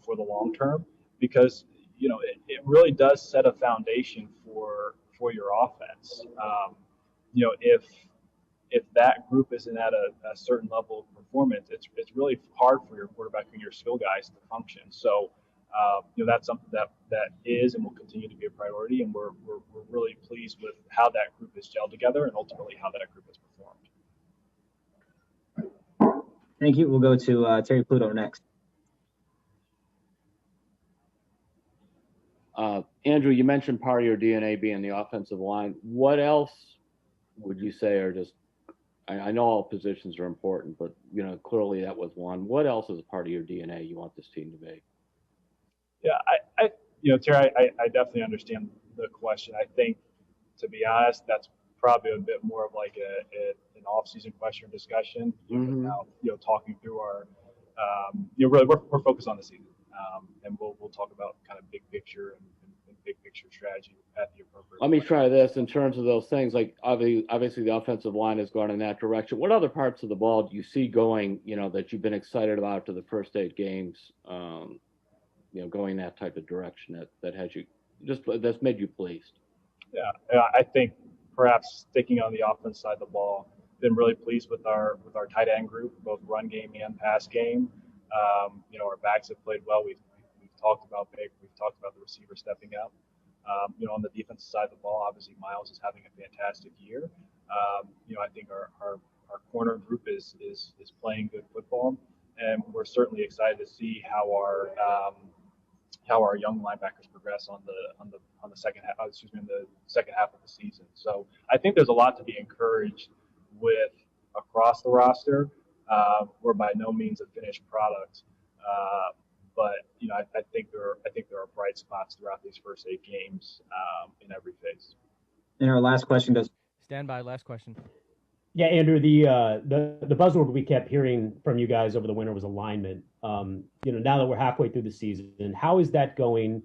for the long term, because it really does set a foundation for your offense. If that group isn't at a certain level of performance, it's really hard for your quarterback and your skill guys to function. So, that's something that is and will continue to be a priority, and we're really pleased with how that group is gelled together and ultimately how that group has performed. Thank you. We'll go to Terry Pluto next. Andrew, you mentioned part of your DNA being the offensive line. What else would you say are just, I know all positions are important, but clearly that was one. What else is part of your DNA you want this team to be? Yeah, Terry, I definitely understand the question. I think, to be honest, that's probably a bit more of like an off-season question or discussion. Without talking through our, really we're focused on the season, and we'll talk about kind of big picture and big picture strategy at the appropriate. Let me try this in terms of those things. Like obviously the offensive line has gone in that direction. What other parts of the ball do you see going? That you've been excited about to the first 8 games. Going that type of direction that has you that's made you pleased. Yeah, I think perhaps sticking on the offense side of the ball, been really pleased with our tight end group, both run game and pass game. Our backs have played well. We've talked about Baker. We've talked about the receiver stepping up. On the defensive side of the ball, obviously Miles is having a fantastic year. I think our corner group is playing good football, and we're certainly excited to see how our young linebackers progress on the second half. In the second half of the season. So I think there's a lot to be encouraged with across the roster. We're by no means a finished product, but I think there are bright spots throughout these first 8 games in every phase. And our last question goes. Stand by. Last question. Yeah, Andrew, the buzzword we kept hearing from you guys over the winter was alignment. Now that we're halfway through the season, how is that going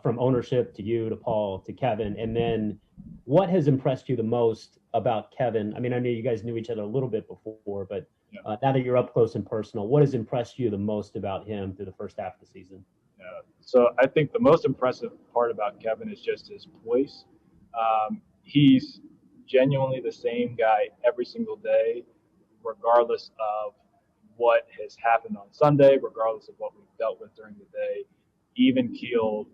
from ownership to you, to Paul, to Kevin? And then what has impressed you the most about Kevin? I mean, I know you guys knew each other a little bit before, but now that you're up close and personal, what has impressed you the most about him through the first half of the season? Yeah. So I think the most impressive part about Kevin is just his voice. He's genuinely the same guy every single day, regardless of what has happened on Sunday, regardless of what we've dealt with during the day, even keeled,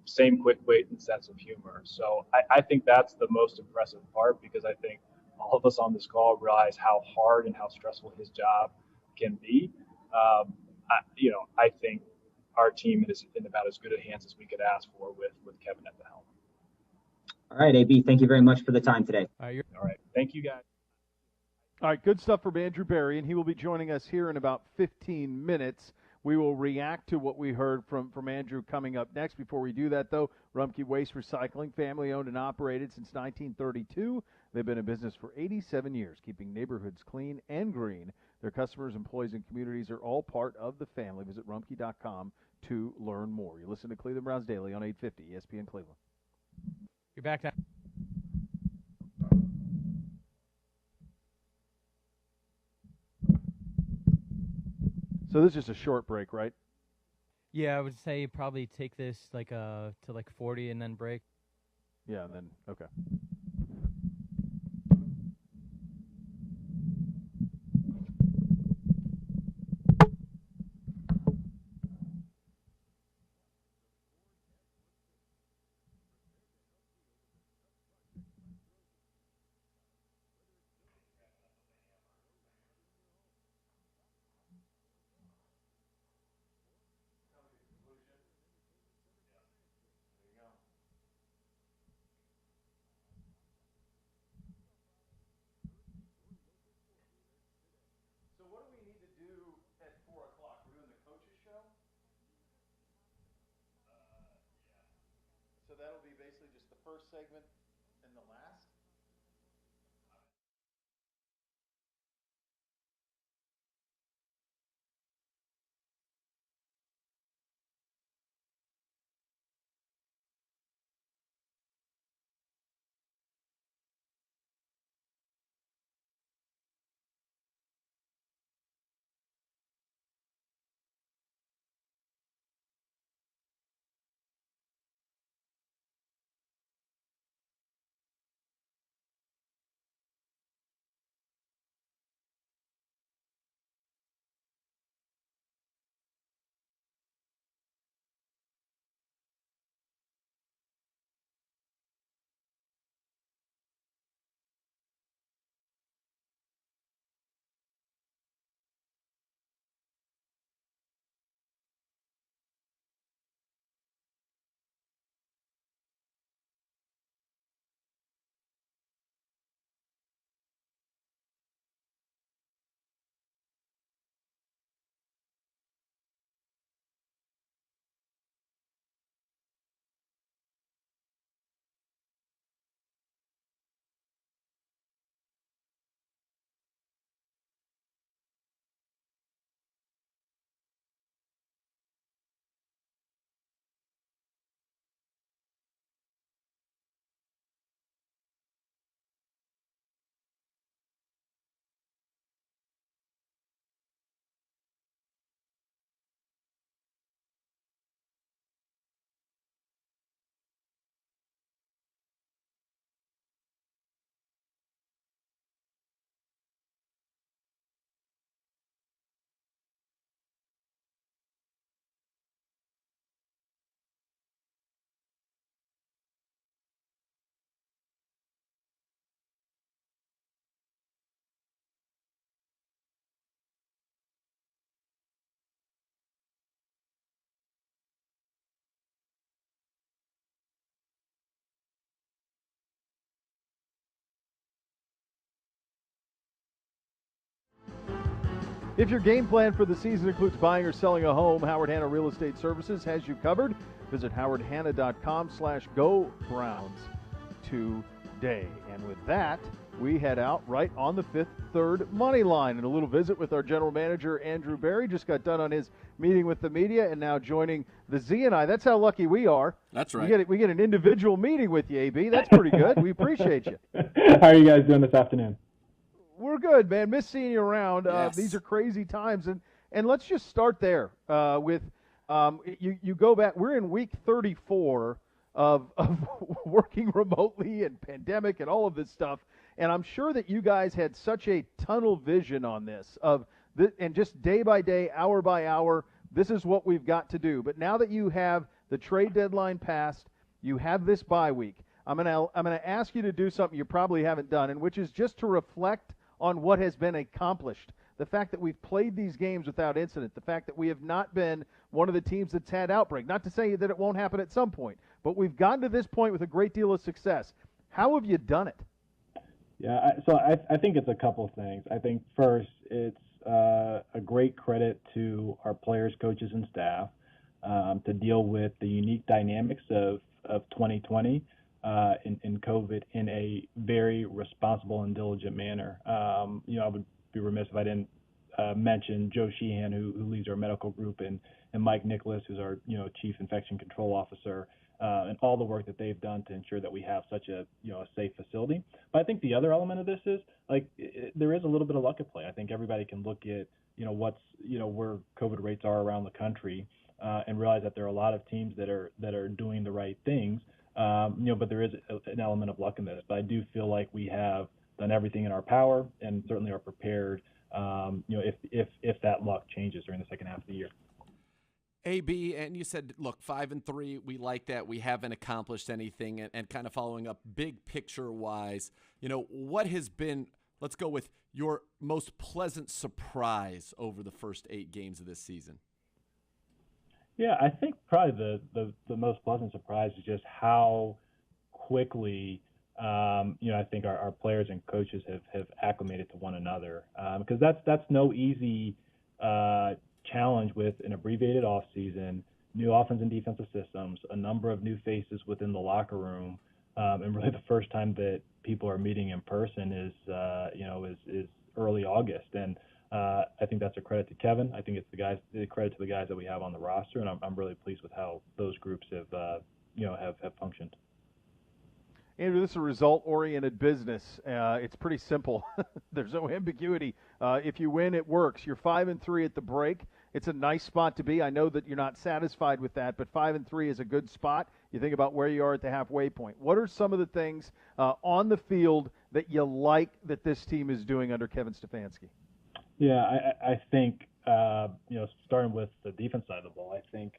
same quick wit and sense of humor. So I think that's the most impressive part, because I think all of us on this call realize how hard and how stressful his job can be. I think our team is in about as good a hands as we could ask for with Kevin at the helm. All right, AB, thank you very much for the time today. All right. Thank you, guys. All right, good stuff from Andrew Berry, and he will be joining us here in about 15 minutes. We will react to what we heard from Andrew coming up next. Before we do that, though, Rumpke Waste Recycling, family-owned and operated since 1932. They've been in business for 87 years, keeping neighborhoods clean and green. Their customers, employees, and communities are all part of the family. Visit rumpke.com to learn more. You listen to Cleveland Browns Daily on 850 ESPN Cleveland. You're back now. So this is just a short break, right? Yeah, I would say probably take this to 40 and then break. Yeah, and then okay. So that'll be basically just the first segment and the last? If your game plan for the season includes buying or selling a home, Howard Hanna Real Estate Services has you covered. Visit howardhanna.com/go Browns today. And with that, we head out right on the Fifth Third money line, and a little visit with our general manager, Andrew Berry. Just got done on his meeting with the media, and now joining the Z and I. That's how lucky we are. That's right. We get an individual meeting with you, AB. That's pretty good. We appreciate you. How are you guys doing this afternoon? We're good, man. Miss seeing you around. Yes. These are crazy times, and let's just start there with you go back. We're in week 34 of working remotely and pandemic and all of this stuff. And I'm sure that you guys had such a tunnel vision on this and just day by day, hour by hour, this is what we've got to do. But now that you have the trade deadline passed, you have this bye week. I'm gonna ask you to do something you probably haven't done, and which is just to reflect on what has been accomplished. The fact that we've played these games without incident, the fact that we have not been one of the teams that's had outbreak. Not to say that it won't happen at some point, but we've gotten to this point with a great deal of success. How have you done it? Yeah, I think it's a couple things. I think first, it's a great credit to our players, coaches, and staff to deal with the unique dynamics of 2020 in COVID in a very responsible and diligent manner. I would be remiss if I didn't mention Joe Sheehan, who leads our medical group, and Mike Nicholas, who's our chief infection control officer. And all the work that they've done to ensure that we have such a a safe facility. But I think the other element of this is there is a little bit of luck at play. I think everybody can look at what's where COVID rates are around the country and realize that there are a lot of teams that are doing the right things. But there is an element of luck in this. But I do feel like we have done everything in our power and certainly are prepared. If that luck changes during the second half of the year. AB, and you said, look, 5-3, we like that. We haven't accomplished anything, and kind of following up big picture wise, what has been, let's go with your most pleasant surprise over the first 8 games of this season? Yeah, I think probably the most pleasant surprise is just how quickly, I think our players and coaches have acclimated to one another, because that's no easy challenge with an abbreviated offseason, new offense and defensive systems, a number of new faces within the locker room, and really the first time that people are meeting in person is early August. And I think that's a credit to Kevin. I think it's a credit to the guys that we have on the roster, and I'm really pleased with how those groups have functioned. Andrew, this is a result-oriented business. It's pretty simple. There's no ambiguity. If you win, it works. You're 5-3 at the break. It's a nice spot to be. I know that you're not satisfied with that, but 5-3 is a good spot. You think about where you are at the halfway point. What are some of the things on the field that you like that this team is doing under Kevin Stefanski? Yeah, I think starting with the defense side of the ball, I think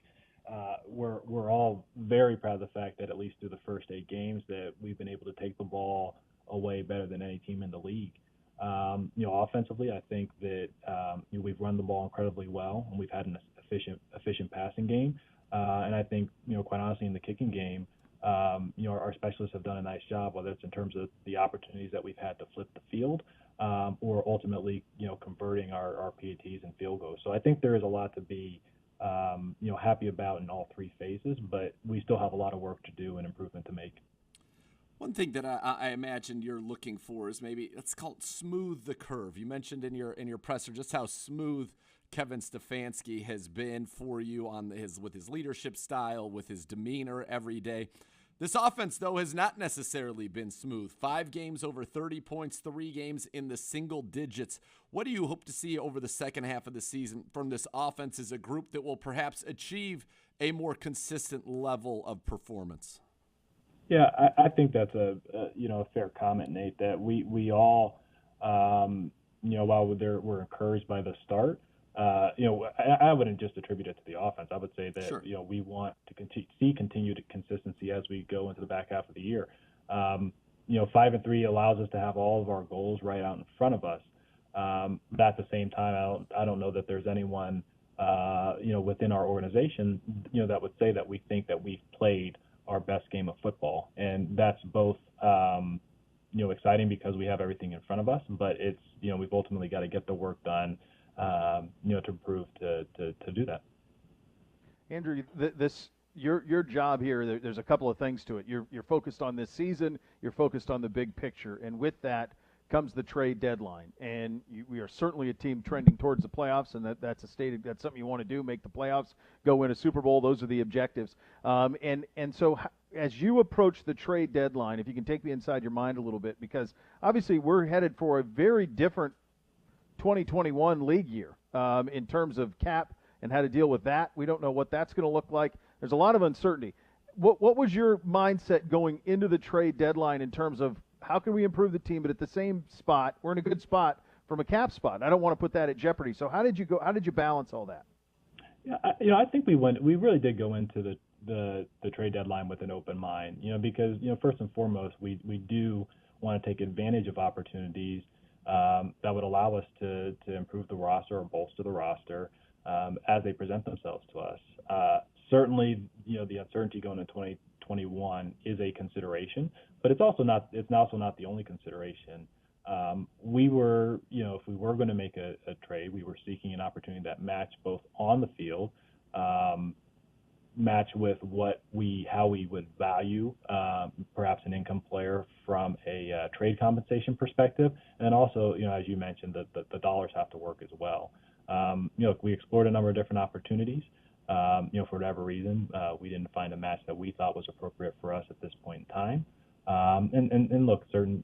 we're all very proud of the fact that at least through the first 8 games that we've been able to take the ball away better than any team in the league. Offensively, I think that we've run the ball incredibly well, and we've had an efficient passing game. And I think quite honestly in the kicking game, our specialists have done a nice job, whether it's in terms of the opportunities that we've had to flip the field, or ultimately converting our PATs and field goals. So I think there is a lot to be happy about in all 3 phases, but we still have a lot of work to do and improvement to make. One thing that I imagine you're looking for is maybe, let's call it smooth the curve. You mentioned in your presser just how smooth Kevin Stefanski has been for you with his leadership style, with his demeanor every day. This offense, though, has not necessarily been smooth. 5 games over 30 points, 3 games in the single digits. What do you hope to see over the second half of the season from this offense as a group that will perhaps achieve a more consistent level of performance? Yeah, I think that's a fair comment, Nate. That we all, while we're encouraged by the start, I wouldn't just attribute it to the offense. I would say that Sure. We want to see continued consistency as we go into the back half of the year. 5-3 allows us to have all of our goals right out in front of us. But at the same time, I don't know that there's anyone within our organization that would say that we think that we've played our best game of football, and that's both exciting because we have everything in front of us, but it's we've ultimately got to get the work done to improve to do that. Andrew, your job here, there's a couple of things to it. You're focused on this season. You're focused on the big picture, and with that comes the trade deadline. And we are certainly a team trending towards the playoffs, and that's something you want to do, make the playoffs, go win a Super Bowl. Those are the objectives. And so as you approach the trade deadline, if you can take me inside your mind a little bit, because obviously we're headed for a very different 2021 league year in terms of cap and how to deal with that. We don't know what that's going to look like. There's a lot of uncertainty. What was your mindset going into the trade deadline in terms of how can we improve the team, but at the same spot, we're in a good spot from a cap spot. I don't want to put that at jeopardy. So how did you balance all that? Yeah, I think we really did go into the trade deadline with an open mind, because, first and foremost, we do want to take advantage of opportunities that would allow us to improve the roster or bolster the roster as they present themselves to us. Certainly, the uncertainty going into 2021 is a consideration, but it's also not the only consideration. We were, if we were going to make a trade, we were seeking an opportunity that matched both on the field, match with how we would value perhaps an income player from a trade compensation perspective, and also, as you mentioned, the dollars have to work as well. We explored a number of different opportunities. For whatever reason, we didn't find a match that we thought was appropriate for us at this point in time. And look, certain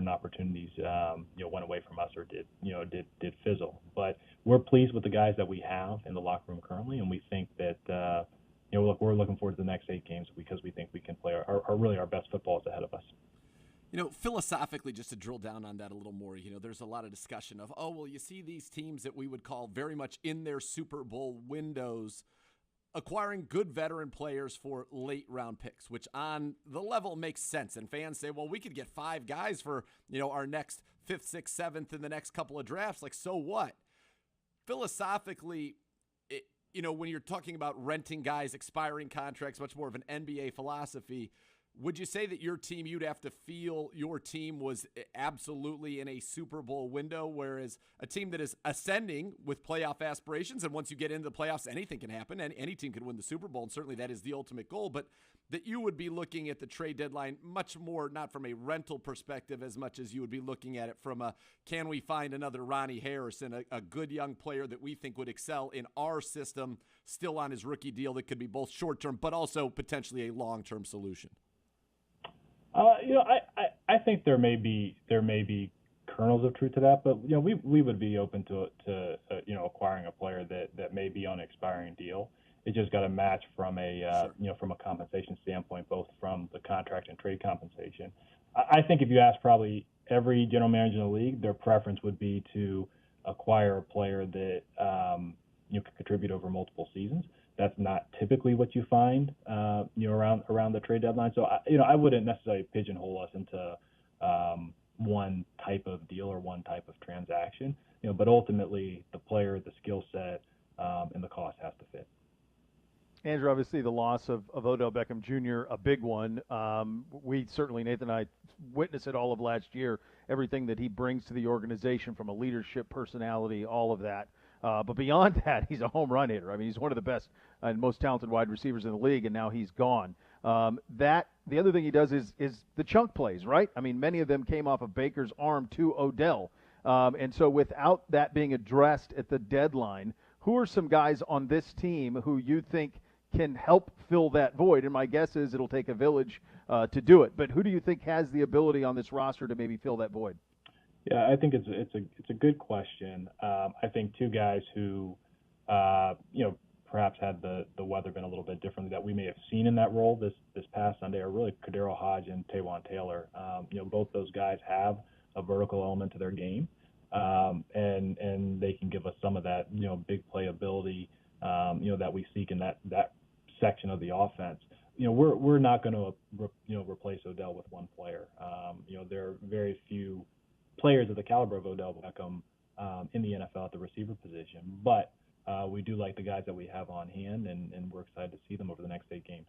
opportunities, went away from us or did fizzle. But we're pleased with the guys that we have in the locker room currently, and we think that, we're looking forward to the next 8 games because we think we can play our best football is ahead of us. Philosophically, just to drill down on that a little more, there's a lot of discussion of, you see these teams that we would call very much in their Super Bowl windows acquiring good veteran players for late round picks, which on the level makes sense. And fans say, well, we could get 5 guys for, our next 5th, 6th, 7th in the next couple of drafts. Like, so what? Philosophically, when you're talking about renting guys, expiring contracts, much more of an NBA philosophy, would you say that you'd have to feel your team was absolutely in a Super Bowl window, whereas a team that is ascending with playoff aspirations, and once you get into the playoffs, anything can happen, and any team can win the Super Bowl, and certainly that is the ultimate goal, but that you would be looking at the trade deadline much more not from a rental perspective as much as you would be looking at it from a, can we find another Ronnie Harrison, a good young player that we think would excel in our system, still on his rookie deal that could be both short-term but also potentially a long-term solution? I think there may be kernels of truth to that, but we would be open to acquiring a player that may be on an expiring deal. It just got to match from from a compensation standpoint, both from the contract and trade compensation. I think if you ask probably every general manager in the league, their preference would be to acquire a player that could contribute over multiple seasons. That's not typically what you find, around the trade deadline. So, I wouldn't necessarily pigeonhole us into one type of deal or one type of transaction. But ultimately, the player, the skill set, and the cost has to fit. Andrew, obviously the loss of Odell Beckham Jr., a big one. We certainly, Nathan and I, witnessed it all of last year, everything that he brings to the organization from a leadership, personality, all of that. But beyond that, he's a home run hitter. I mean, he's one of the best and most talented wide receivers in the league, and now he's gone. The other thing he does is the chunk plays, right? I mean, many of them came off of Baker's arm to Odell. And so without that being addressed at the deadline, who are some guys on this team who you think can help fill that void? And my guess is it'll take a village to do it. But who do you think has the ability on this roster to maybe fill that void? Yeah, I think it's a good question. I think 2 guys who, perhaps had the weather been a little bit differently that we may have seen in that role this past Sunday are really Kadero Hodge and Taywan Taylor. Both those guys have a vertical element to their game, and they can give us some of that, big play ability, that we seek in that section of the offense. We're not going to replace Odell with one player. There are very few players of the caliber of Odell Beckham in the NFL at the receiver position, but we do like the guys that we have on hand, and we're excited to see them over the next 8 games.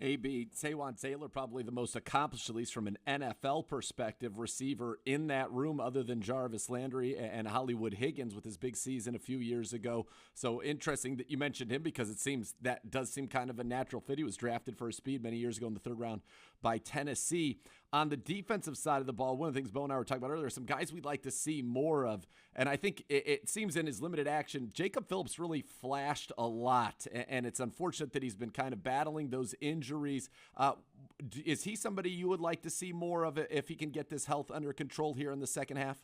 AB, Taywan Taylor, probably the most accomplished, at least from an NFL perspective, receiver in that room other than Jarvis Landry and Hollywood Higgins with his big season a few years ago. So interesting that you mentioned him because it seems that does seem kind of a natural fit. He was drafted for his speed many years ago in the third round by Tennessee. On the defensive side of the ball, one of the things Beau and I were talking about earlier, some guys we'd like to see more of. And I think it seems in his limited action, Jacob Phillips really flashed a lot. And it's unfortunate that he's been kind of battling those injuries. Is he somebody you would like to see more of if he can get this health under control here in the second half?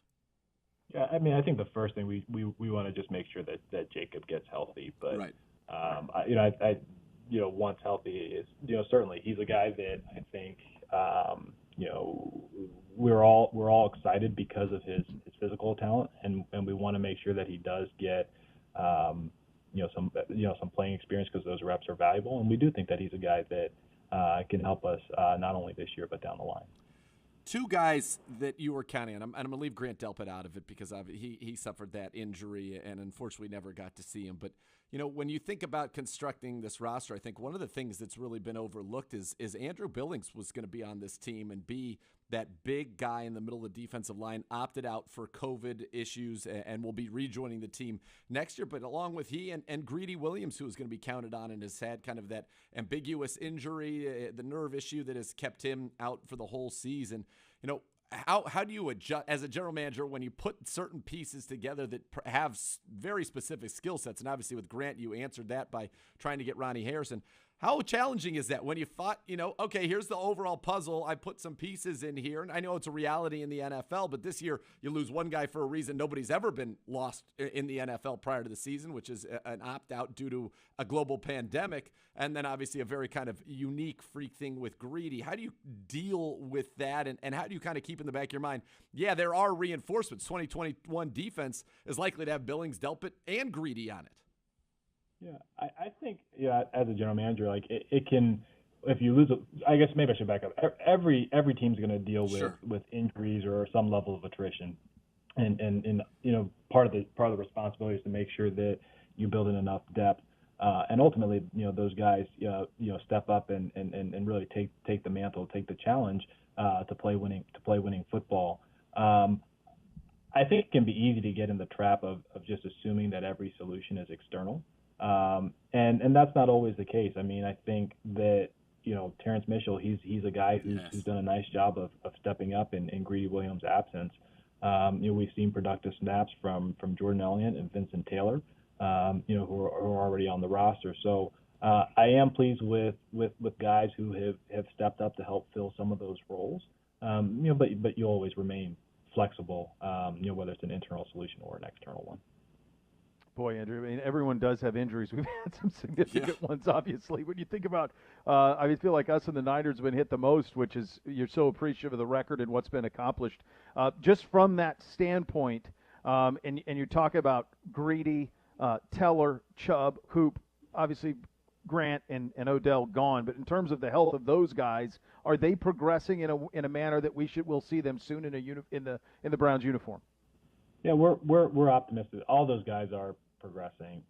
Yeah, I mean, I think the first thing we want to just make sure that Jacob gets healthy. But, right. I once healthy is, certainly he's a guy that I think, we're all excited because of his physical talent, and we want to make sure that he does get some playing experience because those reps are valuable, and we do think that he's a guy that can help us not only this year but down the line. Two guys that you were counting on, and I'm going to leave Grant Delpit out of it because he suffered that injury and unfortunately never got to see him. But, when you think about constructing this roster, I think one of the things that's really been overlooked is Andrew Billings was going to be on this team and be that big guy in the middle of the defensive line, opted out for COVID issues and will be rejoining the team next year. But along with he and Greedy Williams, who is going to be counted on and has had kind of that ambiguous injury, the nerve issue that has kept him out for the whole season. How do you adjust as a general manager when you put certain pieces together that have very specific skill sets? And obviously with Grant, you answered that by trying to get Ronnie Harrison. How challenging is that when you thought, okay, here's the overall puzzle. I put some pieces in here, and I know it's a reality in the NFL, but this year you lose one guy for a reason nobody's ever been lost in the NFL prior to the season, which is an opt-out due to a global pandemic, and then obviously a very kind of unique freak thing with Greedy. How do you deal with that, and how do you kind of keep in the back of your mind, yeah, there are reinforcements. 2021 defense is likely to have Billings, Delpit, and Greedy on it. Yeah, I think, as a general manager, like it can, if you lose, I guess maybe I should back up. Every team's going to deal with injuries or some level of attrition, and part of the responsibility is to make sure that you build in enough depth, and ultimately, those guys, step up and really take the mantle, take the challenge to play winning football. I think it can be easy to get in the trap of just assuming that every solution is external. And that's not always the case. I mean, I think that, Terrence Mitchell, he's a guy who's done a nice job of stepping up in Greedy Williams' absence. We've seen productive snaps from Jordan Elliott and Vincent Taylor, who are already on the roster. So I am pleased with guys who have stepped up to help fill some of those roles. But you always remain flexible, whether it's an internal solution or an external one. Boy, Andrew, I mean, everyone does have injuries. We've had some significant ones, obviously. When you think about, I feel like us and the Niners have been hit the most, which is you're so appreciative of the record and what's been accomplished. Just from that standpoint, and you talk about Greedy, Teller, Chubb, Hoop, obviously Grant and Odell gone. But in terms of the health of those guys, are they progressing in a manner that we'll see them soon in the Browns uniform? Yeah, we're optimistic. All those guys are progressing.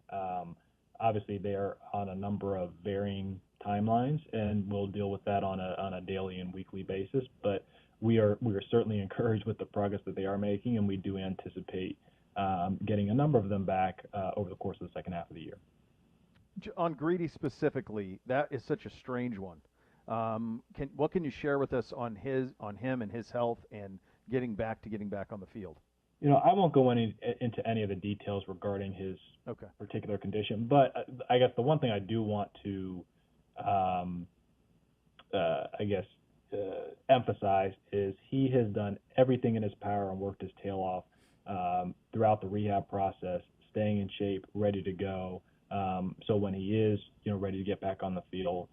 Obviously, they are on a number of varying timelines, and we'll deal with that on a daily and weekly basis. But we are certainly encouraged with the progress that they are making, and we do anticipate getting a number of them back over the course of the second half of the year. On Greedy specifically, that is such a strange one. What can you share with us on him and his health and getting back on the field? I won't go into any of the details regarding his particular condition, but I guess the one thing I do want to, emphasize is he has done everything in his power and worked his tail off throughout the rehab process, staying in shape, ready to go. So when he is, ready to get back on the field,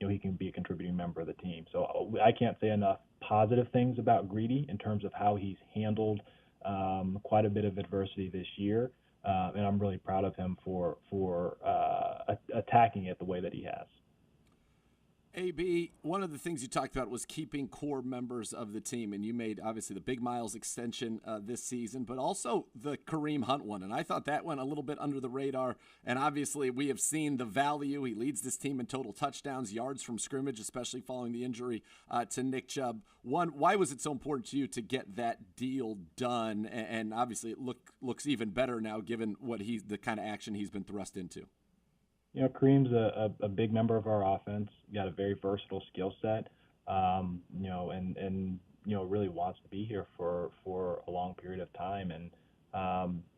he can be a contributing member of the team. So I can't say enough positive things about Greedy in terms of how he's handled quite a bit of adversity this year, and I'm really proud of him for attacking it the way that he has. AB, one of the things you talked about was keeping core members of the team, and you made obviously the Big Miles extension this season, but also the Kareem Hunt one, and I thought that went a little bit under the radar, and obviously we have seen the value. He leads this team in total touchdowns, yards from scrimmage, especially following the injury to Nick Chubb. One, why was it so important to you to get that deal done, and obviously it looks even better now given what the kind of action he's been thrust into? You know, Kareem's a big member of our offense. Got a very versatile skill set. You know, and you know, really wants to be here for a long period of time. And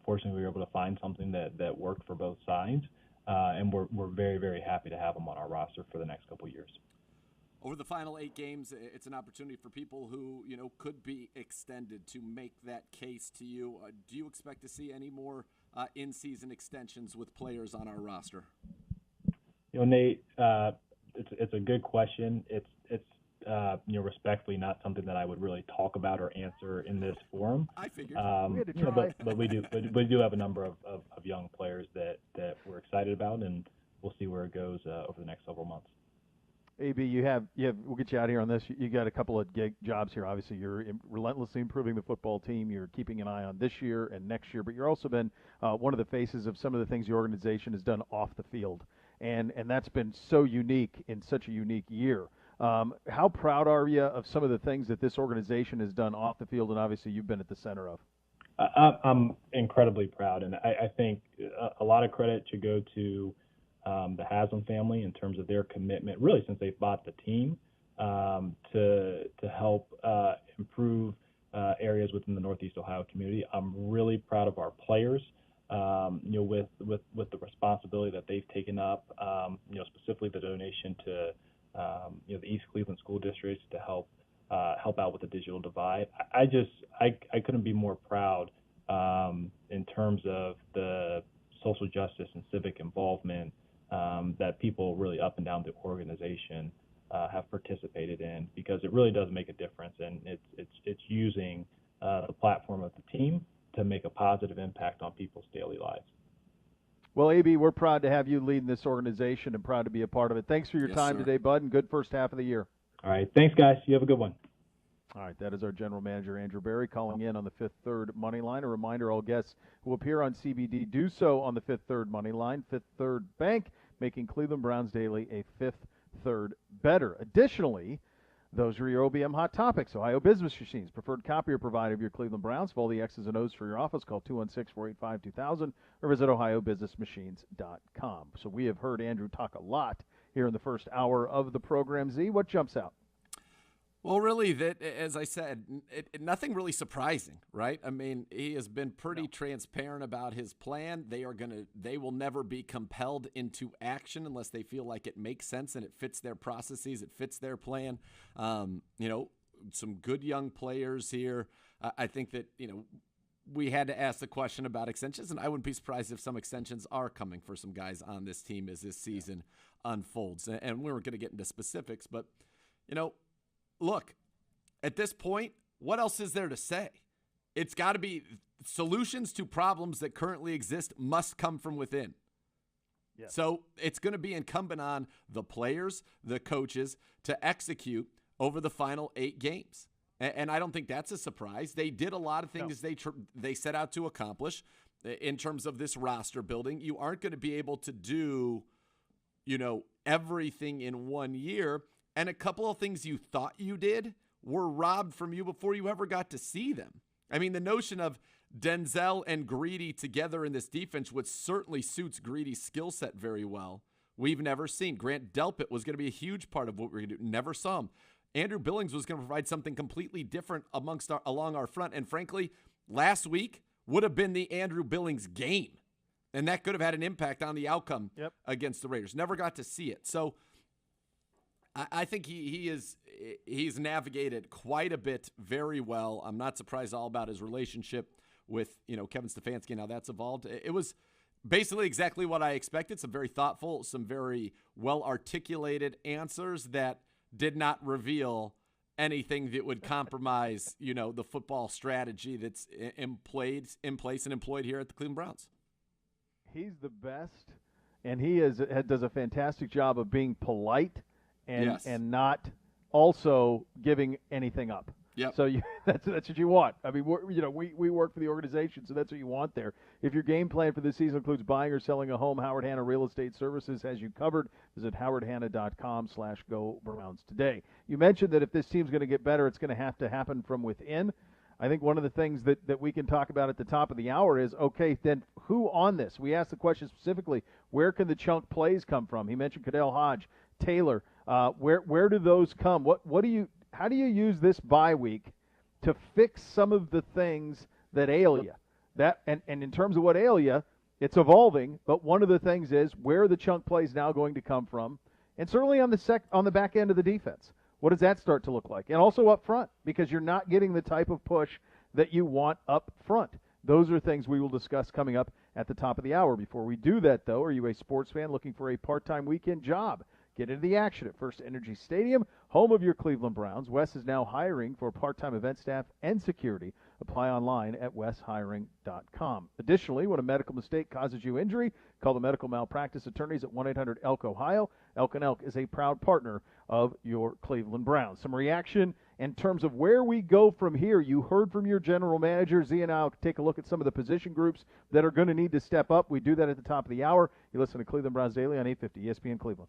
fortunately, we were able to find something that worked for both sides. And we're very, very happy to have him on our roster for the next couple of years. Over the final 8 games, it's an opportunity for people who, you know, could be extended to make that case to you. Do you expect to see any more in-season extensions with players on our roster? You know, Nate, it's a good question. It's you know, respectfully not something that I would really talk about or answer in this forum. I figured. We had to you know, try. but we do have a number of young players that we're excited about, and we'll see where it goes over the next several months. AB, we'll get you out of here on this. You got a couple of gig jobs here. Obviously, you're relentlessly improving the football team. You're keeping an eye on this year and next year, but you're also been one of the faces of some of the things the organization has done off the field, and that's been so unique in such a unique year. How proud are you of some of the things that this organization has done off the field, and obviously you've been at the center of? I'm incredibly proud, and I think a lot of credit should go to the Haslam family in terms of their commitment, really since they bought the team, to help improve areas within the Northeast Ohio community. I'm really proud of our players, you know, with the responsibility that they've taken up, you know, specifically the donation to you know, the East Cleveland school districts to help out with the digital divide. I couldn't be more proud in terms of the social justice and civic involvement that people really up and down the organization have participated in, because it really does make a difference, and it's using the platform of the team to make a positive impact on people's daily lives. Well, AB, we're proud to have you leading this organization and proud to be a part of it. Thanks for your time today, bud, and good first half of the year. All right. Thanks, guys. You have a good one. All right, that is our general manager, Andrew Berry, calling in on the Fifth Third Money Line. A reminder, all guests who appear on CBD do so on the Fifth Third Money Line. Fifth Third Bank, making Cleveland Browns Daily a Fifth Third better. Additionally, those are your OBM Hot Topics. Ohio Business Machines, preferred copier provider of your Cleveland Browns. For all the X's and O's for your office, call 216-485-2000 or visit ohiobusinessmachines.com. So we have heard Andrew talk a lot here in the first hour of the program. Z, what jumps out? Well, really, that, as I said, nothing really surprising, right? I mean, he has been pretty transparent about his plan. They will never be compelled into action unless they feel like it makes sense and it fits their processes, it fits their plan. You know, some good young players here. I think that, you know, we had to ask the question about extensions, and I wouldn't be surprised if some extensions are coming for some guys on this team as this season unfolds. And we weren't going to get into specifics, but, you know, look, at this point, what else is there to say? It's got to be solutions to problems that currently exist must come from within. Yes. So it's going to be incumbent on the players, the coaches, to execute over the final 8 games. And I don't think that's a surprise. They did a lot of things they set out to accomplish in terms of this roster building. You aren't going to be able to do, you know, everything in 1 year. And a couple of things you thought you did were robbed from you before you ever got to see them. I mean, the notion of Denzel and Greedy together in this defense, which certainly suits Greedy's skill set very well, we've never seen. Grant Delpit was going to be a huge part of what we're going to do. Never saw him. Andrew Billings was going to provide something completely different along our front. And frankly, last week would have been the Andrew Billings game. And that could have had an impact on the outcome against the Raiders. Never got to see it. So I think he's navigated quite a bit very well. I'm not surprised all about his relationship with, you know, Kevin Stefanski and how that's evolved. It was basically exactly what I expected. Some very thoughtful, some very well-articulated answers that did not reveal anything that would compromise, you know, the football strategy that's in place and employed here at the Cleveland Browns. He's the best, and he does a fantastic job of being polite and not also giving anything up. Yep. So that's what you want. I mean, we work for the organization, so that's what you want there. If your game plan for this season includes buying or selling a home, Howard Hanna Real Estate Services has you covered. Visit howardhanna.com/go-browns today. You mentioned that if this team's going to get better, it's going to have to happen from within. I think one of the things that we can talk about at the top of the hour is, okay, then who on this? We asked the question specifically, where can the chunk plays come from? He mentioned Cadell Hodge, Taylor. Where do those come? How do you use this bye week to fix some of the things that ail you? And in terms of what ail you, it's evolving, but one of the things is where are the chunk plays now going to come from? And certainly on the back end of the defense. What does that start to look like? And also up front, because you're not getting the type of push that you want up front. Those are things we will discuss coming up at the top of the hour. Before we do that, though, are you a sports fan looking for a part-time weekend job? Get into the action at First Energy Stadium, home of your Cleveland Browns. Wes is now hiring for part-time event staff and security. Apply online at weshiring.com. Additionally, when a medical mistake causes you injury, call the medical malpractice attorneys at 1-800-ELK-OHIO. Elk & Elk is a proud partner of your Cleveland Browns. Some reaction in terms of where we go from here. You heard from your general manager. Z and I will take a look at some of the position groups that are going to need to step up. We do that at the top of the hour. You listen to Cleveland Browns Daily on 850 ESPN Cleveland.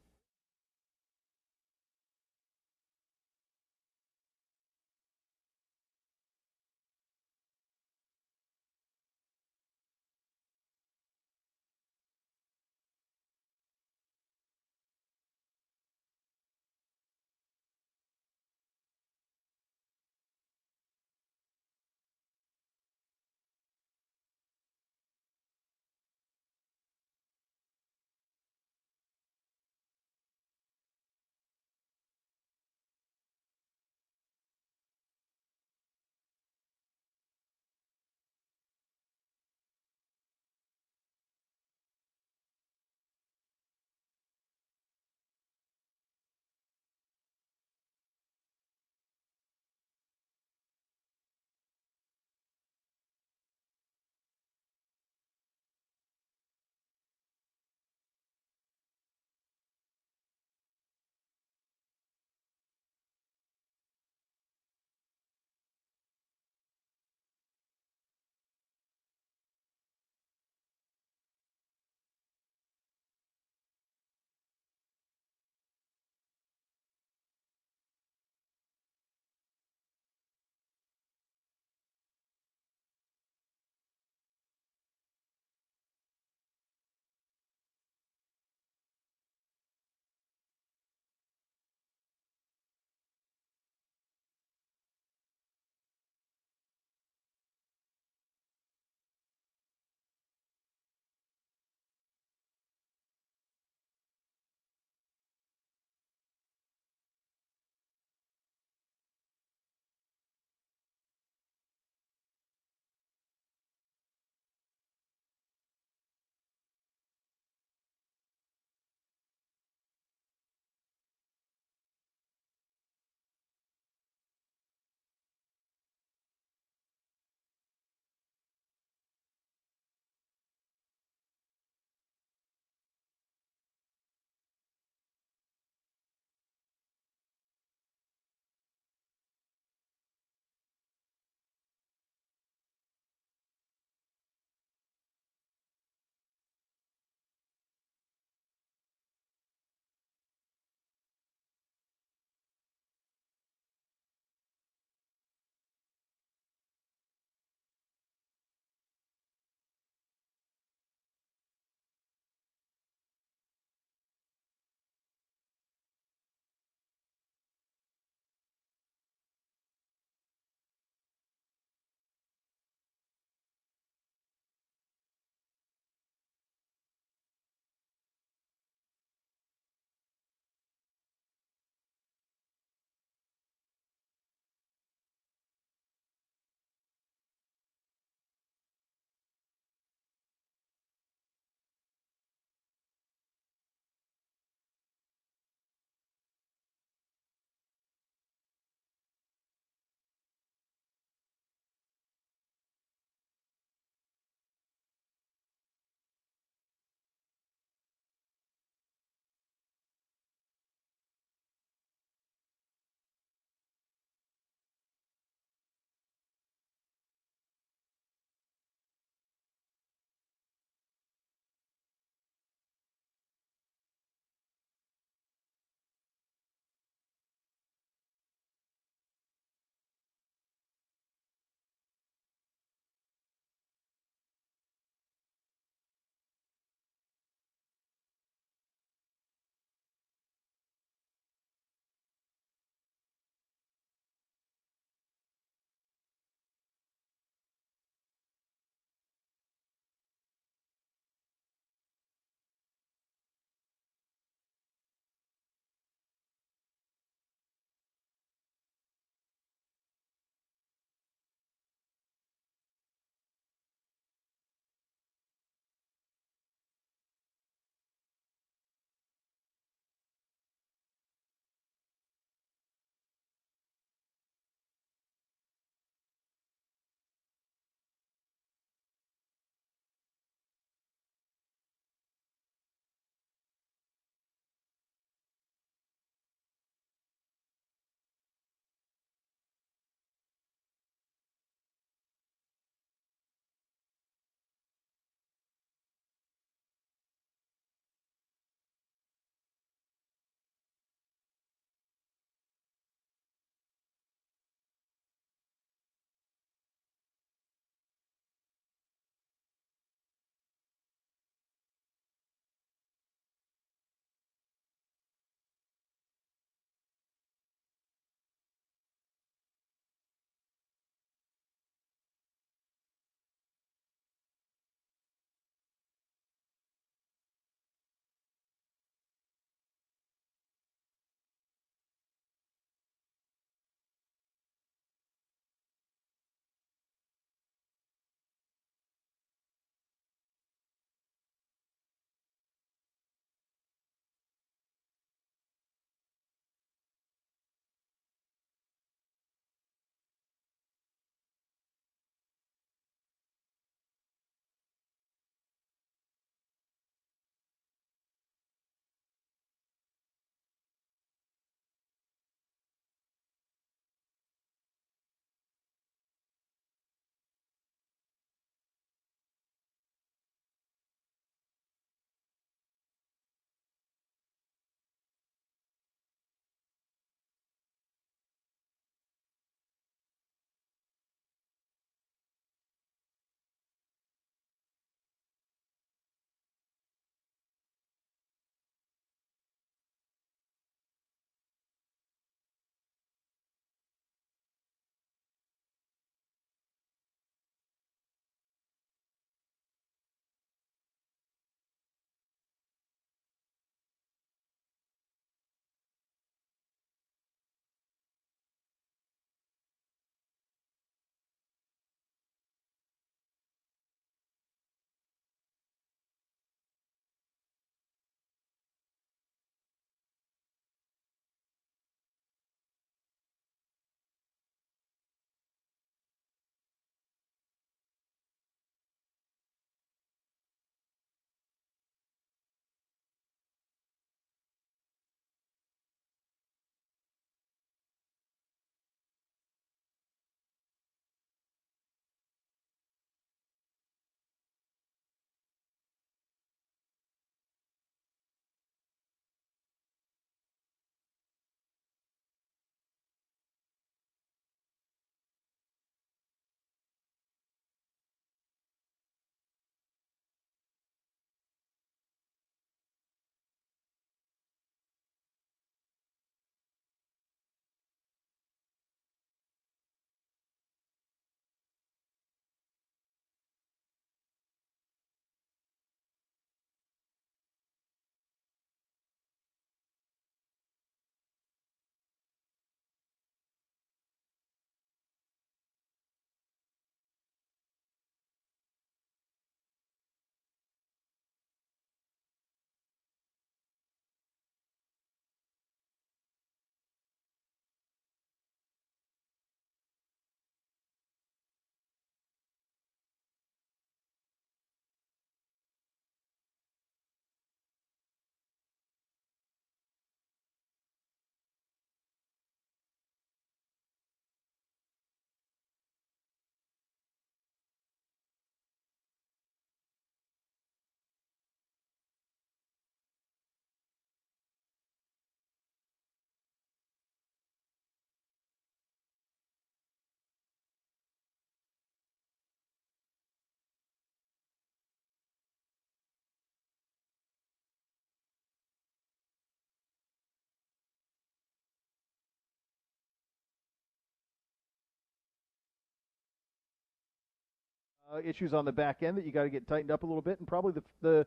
issues on the back end that you got to get tightened up a little bit, and probably the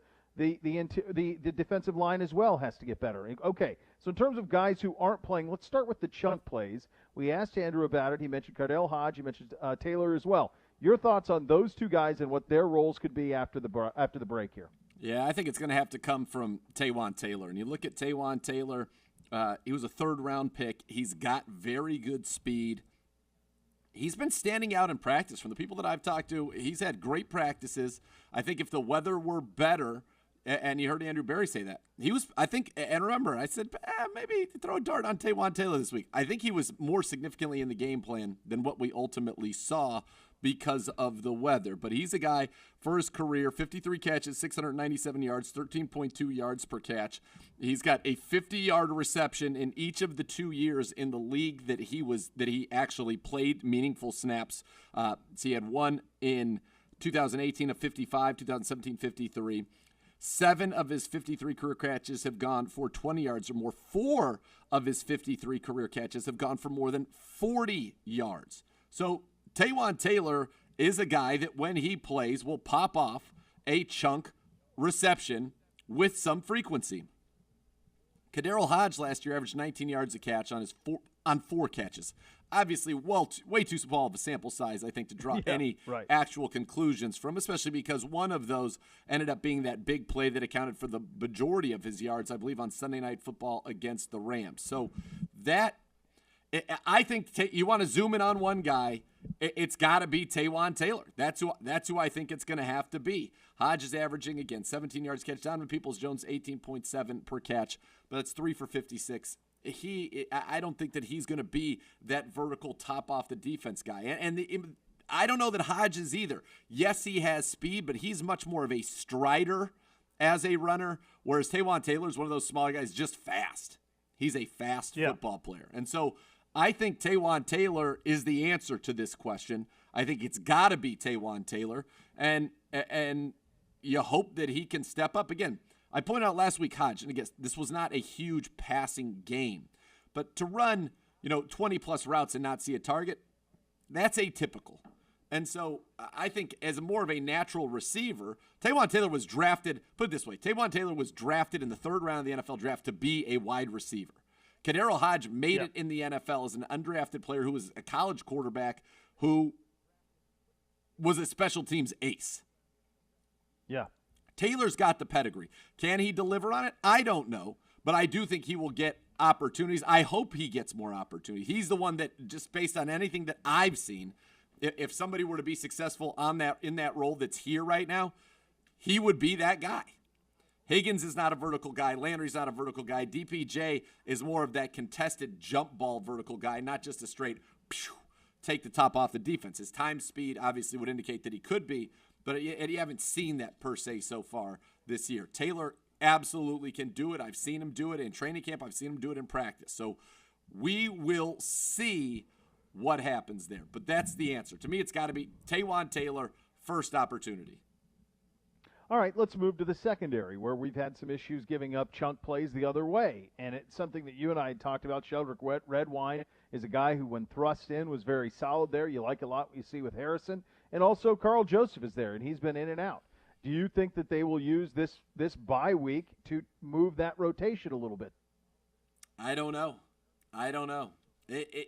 defensive line as well has to get better. Okay, so in terms of guys who aren't playing, let's start with the chunk plays. We asked Andrew about it. He mentioned Cardell Hodge. He mentioned Taylor as well. Your thoughts on those two guys and what their roles could be after the break here? Yeah, I think it's going to have to come from Taywan Taylor. And you look at Taywan Taylor, he was a third-round pick. He's got very good speed. He's been standing out in practice. From the people that I've talked to, he's had great practices. I think if the weather were better, and you heard Andrew Berry say that, he was, I think, and remember, I said, maybe throw a dart on Taywan Taylor this week. I think he was more significantly in the game plan than what we ultimately saw because of the weather. But he's a guy, for his career, 53 catches, 697 yards, 13.2 yards per catch. He's got a 50-yard reception in each of the 2 years in the league that he actually played meaningful snaps. So he had one in 2018 of 55, 2017 53. 7 of his 53 career catches have gone for 20 yards or more. 4 of his 53 career catches have gone for more than 40 yards. So Taywan Taylor is a guy that when he plays will pop off a chunk reception with some frequency. Cardell Hodge last year averaged 19 yards a catch on 4 catches. Obviously, way too small of a sample size, I think, to draw any actual conclusions from, especially because one of those ended up being that big play that accounted for the majority of his yards, I believe, on Sunday Night Football against the Rams. So that, I think you want to zoom in on one guy, it's got to be Taywan Taylor. That's who I think it's going to have to be. Hodge is averaging, again, 17 yards catch. Donovan Peoples-Jones, 18.7 per catch, but it's 3 for 56. I don't think that he's going to be that vertical top off the defense guy. And I don't know that Hodge is either. Yes, he has speed, but he's much more of a strider as a runner, whereas Taywan Taylor is one of those smaller guys, just fast. He's a fast football player. And so I think Taywan Taylor is the answer to this question. I think it's got to be Taywan Taylor. And you hope that he can step up. Again, I pointed out last week, Hodge, and again, this was not a huge passing game. But to run, 20-plus routes and not see a target, that's atypical. And so I think as more of a natural receiver, Taywan Taylor was drafted, put it this way, Taywan Taylor was drafted in the 3rd round of the NFL draft to be a wide receiver. Cardell Hodge made it in the NFL as an undrafted player who was a college quarterback who was a special teams ace. Yeah. Taylor's got the pedigree. Can he deliver on it? I don't know, but I do think he will get opportunities. I hope he gets more opportunities. He's the one that, just based on anything that I've seen, if somebody were to be successful in that role that's here right now, he would be that guy. Higgins is not a vertical guy. Landry's not a vertical guy. DPJ is more of that contested jump ball vertical guy, not just a straight take the top off the defense. His time speed obviously would indicate that he could be, but you haven't seen that per se so far this year. Taylor absolutely can do it. I've seen him do it in training camp. I've seen him do it in practice. So we will see what happens there. But that's the answer. To me, it's got to be Taywan Taylor, first opportunity. All right, let's move to the secondary, where we've had some issues giving up chunk plays the other way. And it's something that you and I had talked about. Sheldrick Redwine is a guy who, when thrust in, was very solid there. You like a lot what you see with Harrison. And also Carl Joseph is there, and he's been in and out. Do you think that they will use this bye week to move that rotation a little bit? I don't know.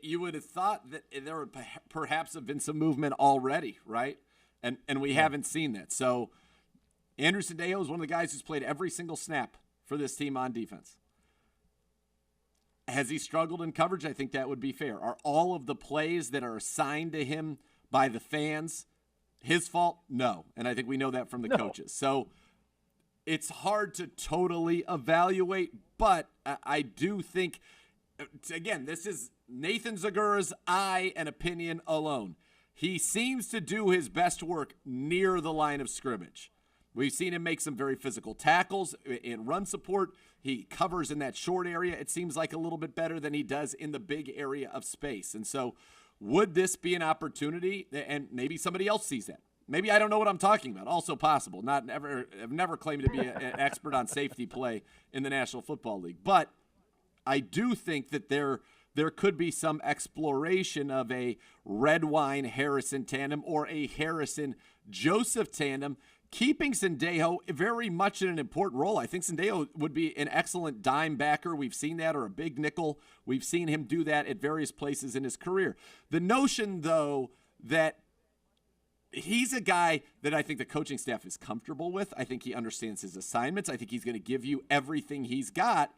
You would have thought that there would perhaps have been some movement already, right? And we haven't seen that. So Andrew Sendejo is one of the guys who's played every single snap for this team on defense. Has he struggled in coverage? I think that would be fair. Are all of the plays that are assigned to him by the fans his fault? No. And I think we know that from the coaches. So it's hard to totally evaluate, but I do think, again, this is Nathan Zegura's eye and opinion alone. He seems to do his best work near the line of scrimmage. We've seen him make some very physical tackles in run support. He covers in that short area, it seems like, a little bit better than he does in the big area of space. And so would this be an opportunity? And maybe somebody else sees that. Maybe I don't know what I'm talking about. Also possible. I've never claimed to be an expert on safety play in the National Football League. But I do think that there could be some exploration of a Redwine-Harrison tandem or a Harrison Joseph tandem, keeping Sendejo very much in an important role. I think Sendejo would be an excellent dime backer. We've seen that, or a big nickel. We've seen him do that at various places in his career. The notion, though, that he's a guy that I think the coaching staff is comfortable with. I think he understands his assignments. I think he's going to give you everything he's got.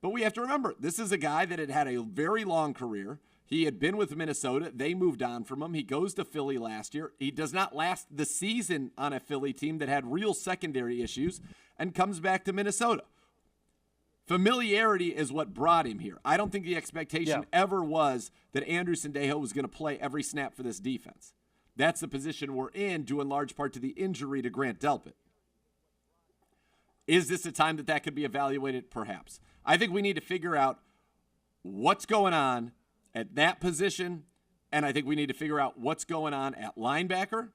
But we have to remember, this is a guy that had a very long career. He had been with Minnesota. They moved on from him. He goes to Philly last year. He does not last the season on a Philly team that had real secondary issues and comes back to Minnesota. Familiarity is what brought him here. I don't think the expectation ever was that Andrew Sendejo was going to play every snap for this defense. That's the position we're in, due in large part to the injury to Grant Delpit. Is this a time that could be evaluated? Perhaps. I think we need to figure out what's going on at that position, and I think we need to figure out what's going on at linebacker,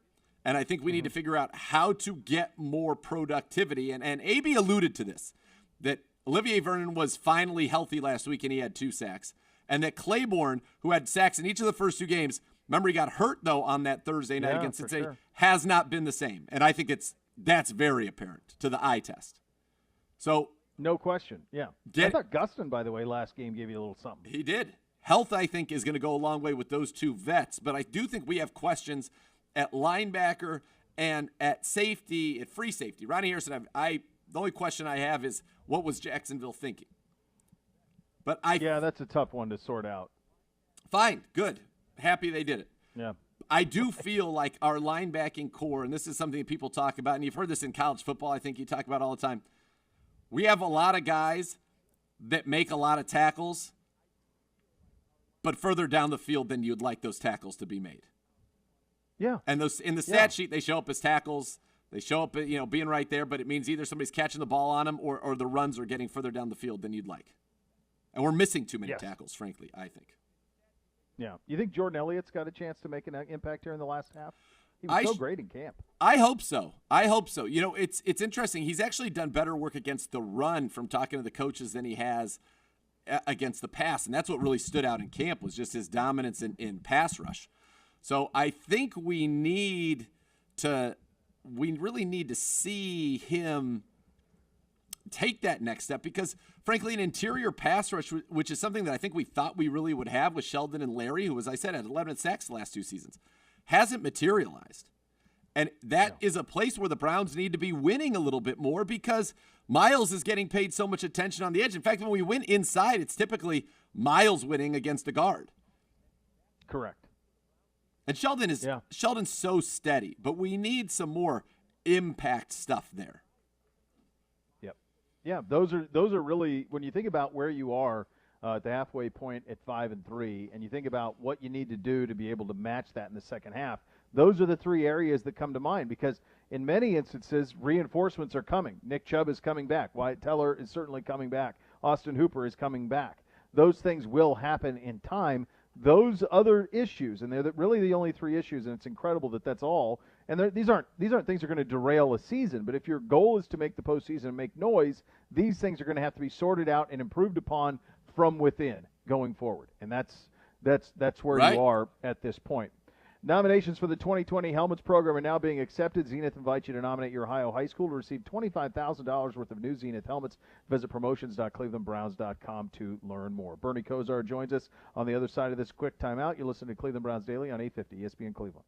and I think we need to figure out how to get more productivity. And AB alluded to this, that Olivier Vernon was finally healthy last week and he had 2 sacks, and that Claiborne, who had sacks in each of the first 2 games, remember, he got hurt, though, on that Thursday night against Cincinnati, has not been the same. And I think that's very apparent to the eye test. So no question. Yeah. I thought Gustin, by the way, last game gave you a little something. He did. Health, I think, is going to go a long way with those 2 vets. But I do think we have questions at linebacker and at safety, at free safety. Ronnie Harrison, the only question I have is, what was Jacksonville thinking? But that's a tough one to sort out. Fine. Good. Happy they did it. Yeah. I do feel like our linebacking core, and this is something that people talk about, and you've heard this in college football, I think you talk about all the time. We have a lot of guys that make a lot of tackles, but further down the field than you'd like those tackles to be made. Yeah. And those in the stat sheet, they show up as tackles. They show up, being right there, but it means either somebody's catching the ball on them or the runs are getting further down the field than you'd like. And we're missing too many tackles, frankly, I think. Yeah. You think Jordan Elliott's got a chance to make an impact here in the last half? He was so great in camp. I hope so. It's interesting. He's actually done better work against the run from talking to the coaches than he has against the pass. And that's what really stood out in camp, was just his dominance in pass rush. So I think we really need to see him take that next step, because frankly, an interior pass rush, which is something that I think we thought we really would have with Sheldon and Larry, who, as I said, had 11 sacks the last 2 seasons, hasn't materialized. And that is a place where the Browns need to be winning a little bit more, because Miles is getting paid so much attention on the edge. In fact, when we win inside, it's typically Miles winning against a guard. Correct. And Sheldon's so steady, but we need some more impact stuff there. Yeah, those are really, when you think about where you are at the halfway point at 5-3, and you think about what you need to do to be able to match that in the second half, those are the 3 areas that come to mind, because in many instances, reinforcements are coming. Nick Chubb is coming back. Wyatt Teller is certainly coming back. Austin Hooper is coming back. Those things will happen in time. Those other issues, and they're really the only 3 issues, and it's incredible that that's all. And these aren't things that are going to derail a season, but if your goal is to make the postseason and make noise, these things are going to have to be sorted out and improved upon from within going forward. And that's where you are at this point. Nominations for the 2020 Helmets program are now being accepted. Zenith invites you to nominate your Ohio high school to receive $25,000 worth of new Zenith helmets. Visit promotions.clevelandbrowns.com to learn more. Bernie Kosar joins us on the other side of this quick timeout. You're listening to Cleveland Browns Daily on 850 ESPN Cleveland.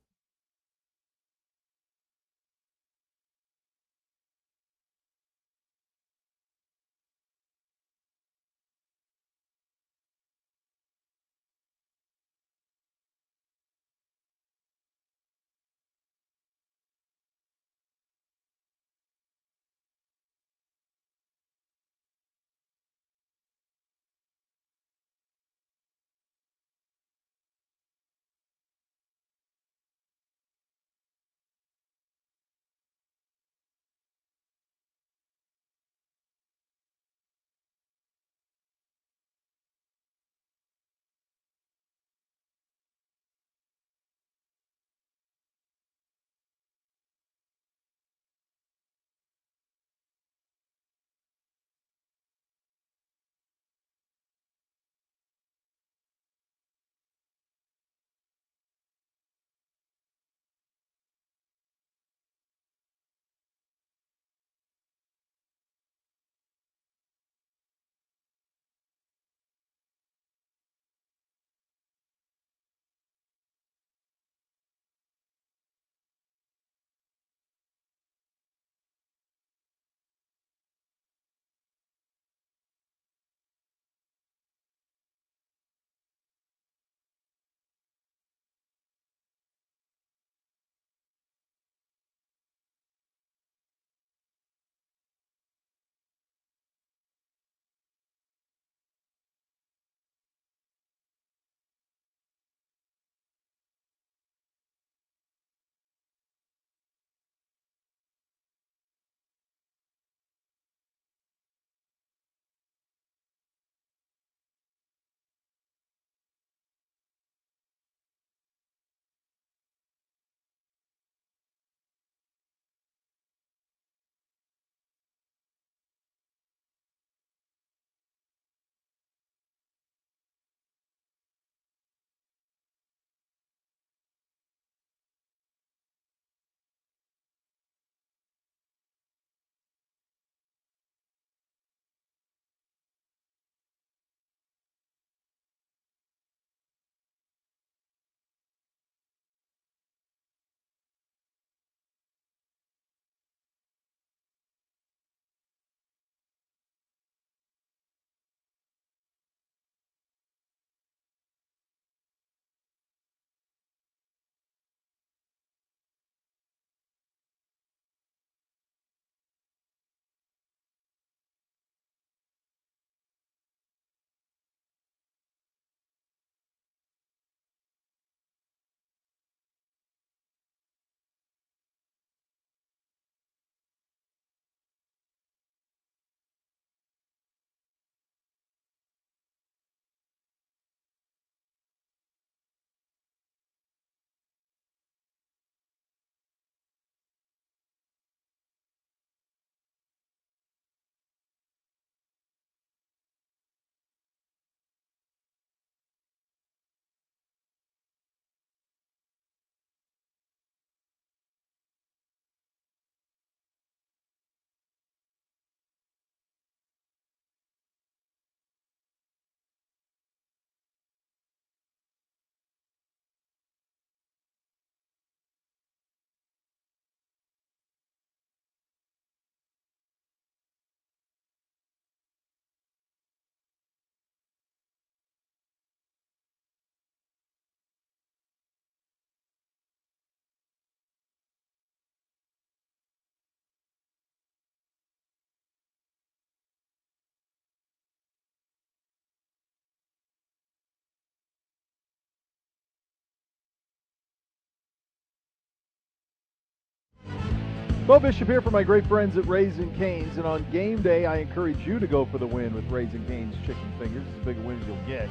Beau Bishop here for my great friends at Raising Cane's, and on game day, I encourage you to go for the win with Raising Cane's Chicken Fingers. As big a win as you'll get.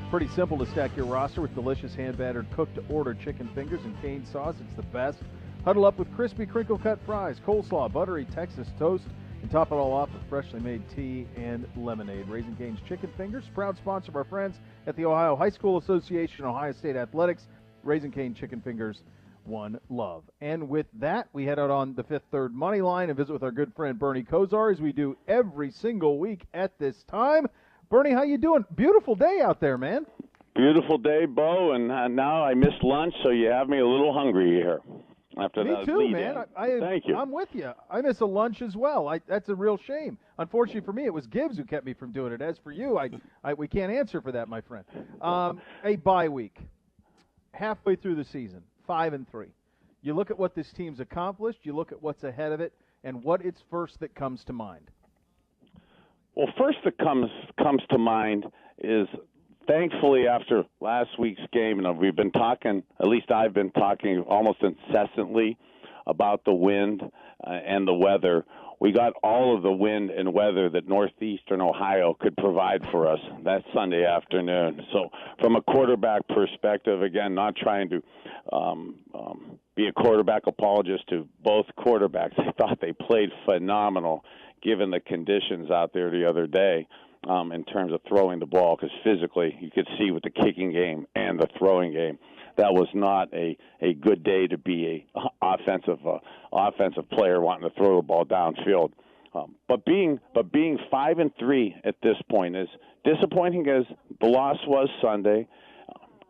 Pretty simple to stack your roster with delicious hand-battered cooked-to-order chicken fingers and cane sauce. It's the best. Huddle up with crispy crinkle-cut fries, coleslaw, buttery Texas toast, and top it all off with freshly made tea and lemonade. Raising Cane's Chicken Fingers, proud sponsor of our friends at the Ohio High School Association, Ohio State Athletics. Raising Cane Chicken Fingers, one love. And with that, we head out on the Fifth Third Money Line and visit with our good friend Bernie Kosar, as we do every single week at this time. Bernie, how you doing? Beautiful day out there, man. Beautiful day, Bo, and now I missed lunch, so you have me a little hungry here. After Me that too, lead man. Thank you. I'm with you. I miss a lunch as well. That's a real shame. Unfortunately for me, it was Gibbs who kept me from doing it. As for you, we can't answer for that, my friend. A bye week, halfway through the season, 5-3. You look at what this team's accomplished. You look at what's ahead of it, and what is first that comes to mind? Well, first that comes to mind is, thankfully, after last week's game, and we've been talking, at least I've been talking almost incessantly about the wind and the weather. We got all of the wind and weather that northeastern Ohio could provide for us that Sunday afternoon. So from a quarterback perspective, again, not trying to be a quarterback apologist to both quarterbacks. I thought they played phenomenal given the conditions out there the other day. In terms of throwing the ball, because physically you could see with the kicking game and the throwing game, that was not a good day to be a offensive player wanting to throw the ball downfield. But being 5-3 at this point, is disappointing as the loss was Sunday,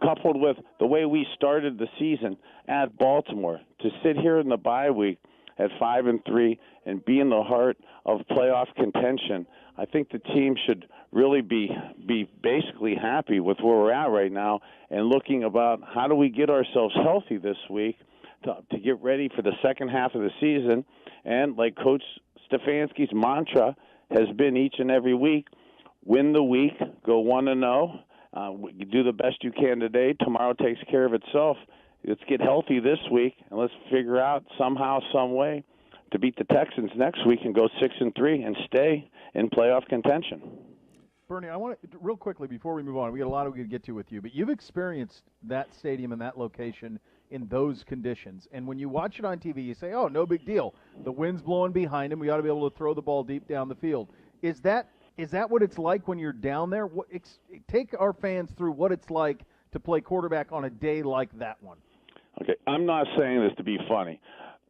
coupled with the way we started the season at Baltimore. To sit here in the bye week at 5-3 and be in the heart of playoff contention, I think the team should really be basically happy with where we're at right now and looking about how do we get ourselves healthy this week to get ready for the second half of the season. And like Coach Stefanski's mantra has been each and every week, win the week, go 1-0, do the best you can today. Tomorrow takes care of itself. Let's get healthy this week, and let's figure out somehow, some way to beat the Texans next week and go 6-3 and stay in playoff contention. Bernie, I want to, real quickly before we move on, we got a lot we could get to with you, but you've experienced that stadium and that location in those conditions. And when you watch it on TV, you say, oh, no big deal. The wind's blowing behind him. We ought to be able to throw the ball deep down the field. Is that what it's like when you're down there? Take our fans through what it's like to play quarterback on a day like that one. Okay, I'm not saying this to be funny.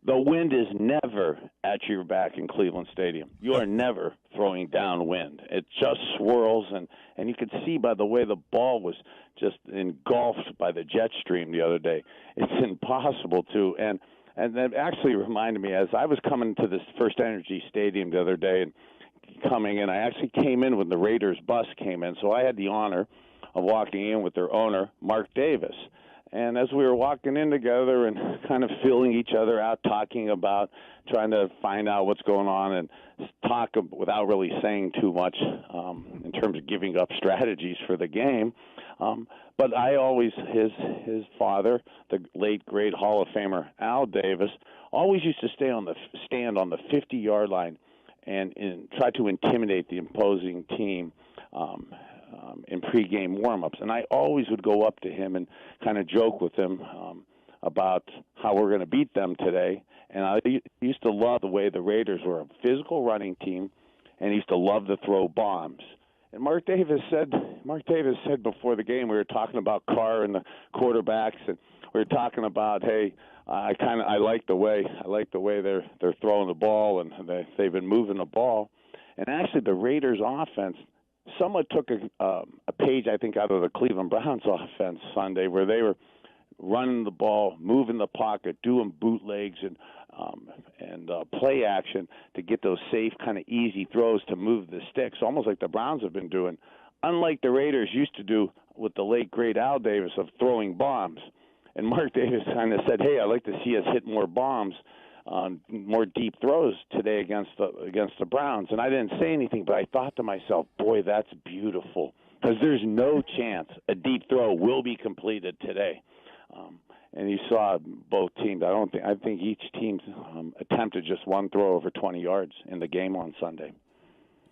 The wind is never at your back in Cleveland Stadium. You are never throwing downwind. It just swirls, and you could see by the way the ball was just engulfed by the jet stream the other day. It's impossible to, and that actually reminded me, as I was coming to this First Energy Stadium the other day and coming in, I actually came in when the Raiders bus came in, so I had the honor of walking in with their owner, Mark Davis. And as we were walking in together and kind of feeling each other out, talking about trying to find out what's going on and talk without really saying too much in terms of giving up strategies for the game. But I always, his father, the late, great Hall of Famer Al Davis, always used to stand on the 50-yard line and try to intimidate the opposing team in pregame warm-ups. And I always would go up to him and kind of joke with him about how we're going to beat them today. And I used to love the way the Raiders were a physical running team, and he used to love to throw bombs. And Mark Davis said before the game, we were talking about Carr and the quarterbacks, and we were talking about, hey, I like the way they're throwing the ball, and they've been moving the ball. And actually, the Raiders' offense somewhat took a page, I think, out of the Cleveland Browns offense Sunday, where they were running the ball, moving the pocket, doing bootlegs and play action to get those safe, kind of easy throws to move the sticks, almost like the Browns have been doing, unlike the Raiders used to do with the late, great Al Davis of throwing bombs. And Mark Davis kind of said, hey, I'd like to see us hit more bombs, more deep throws today against the Browns. And I didn't say anything, but I thought to myself, boy, that's beautiful, because there's no chance a deep throw will be completed today. and you saw both teams. I think each team attempted just one throw over 20 yards in the game on Sunday.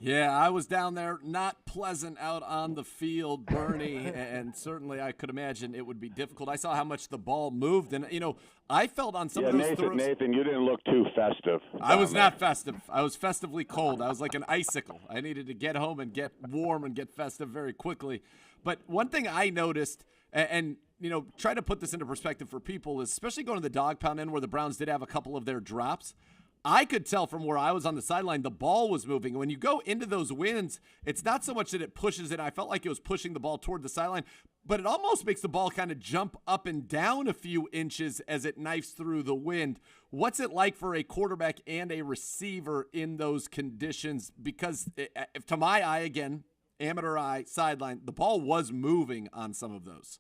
Yeah, I was down there, not pleasant out on the field, Bernie, and certainly I could imagine it would be difficult. I saw how much the ball moved, and, I felt on some of those throws. Nathan, you didn't look too festive. I was not festive. I was festively cold. I was like an icicle. I needed to get home and get warm and get festive very quickly. But one thing I noticed, and try to put this into perspective for people, is especially going to the dog pound end where the Browns did have a couple of their drops, I could tell from where I was on the sideline, the ball was moving. When you go into those winds, it's not so much that it pushes it. I felt like it was pushing the ball toward the sideline, but it almost makes the ball kind of jump up and down a few inches as it knifes through the wind. What's it like for a quarterback and a receiver in those conditions? Because to my eye, again, amateur eye, sideline, the ball was moving on some of those.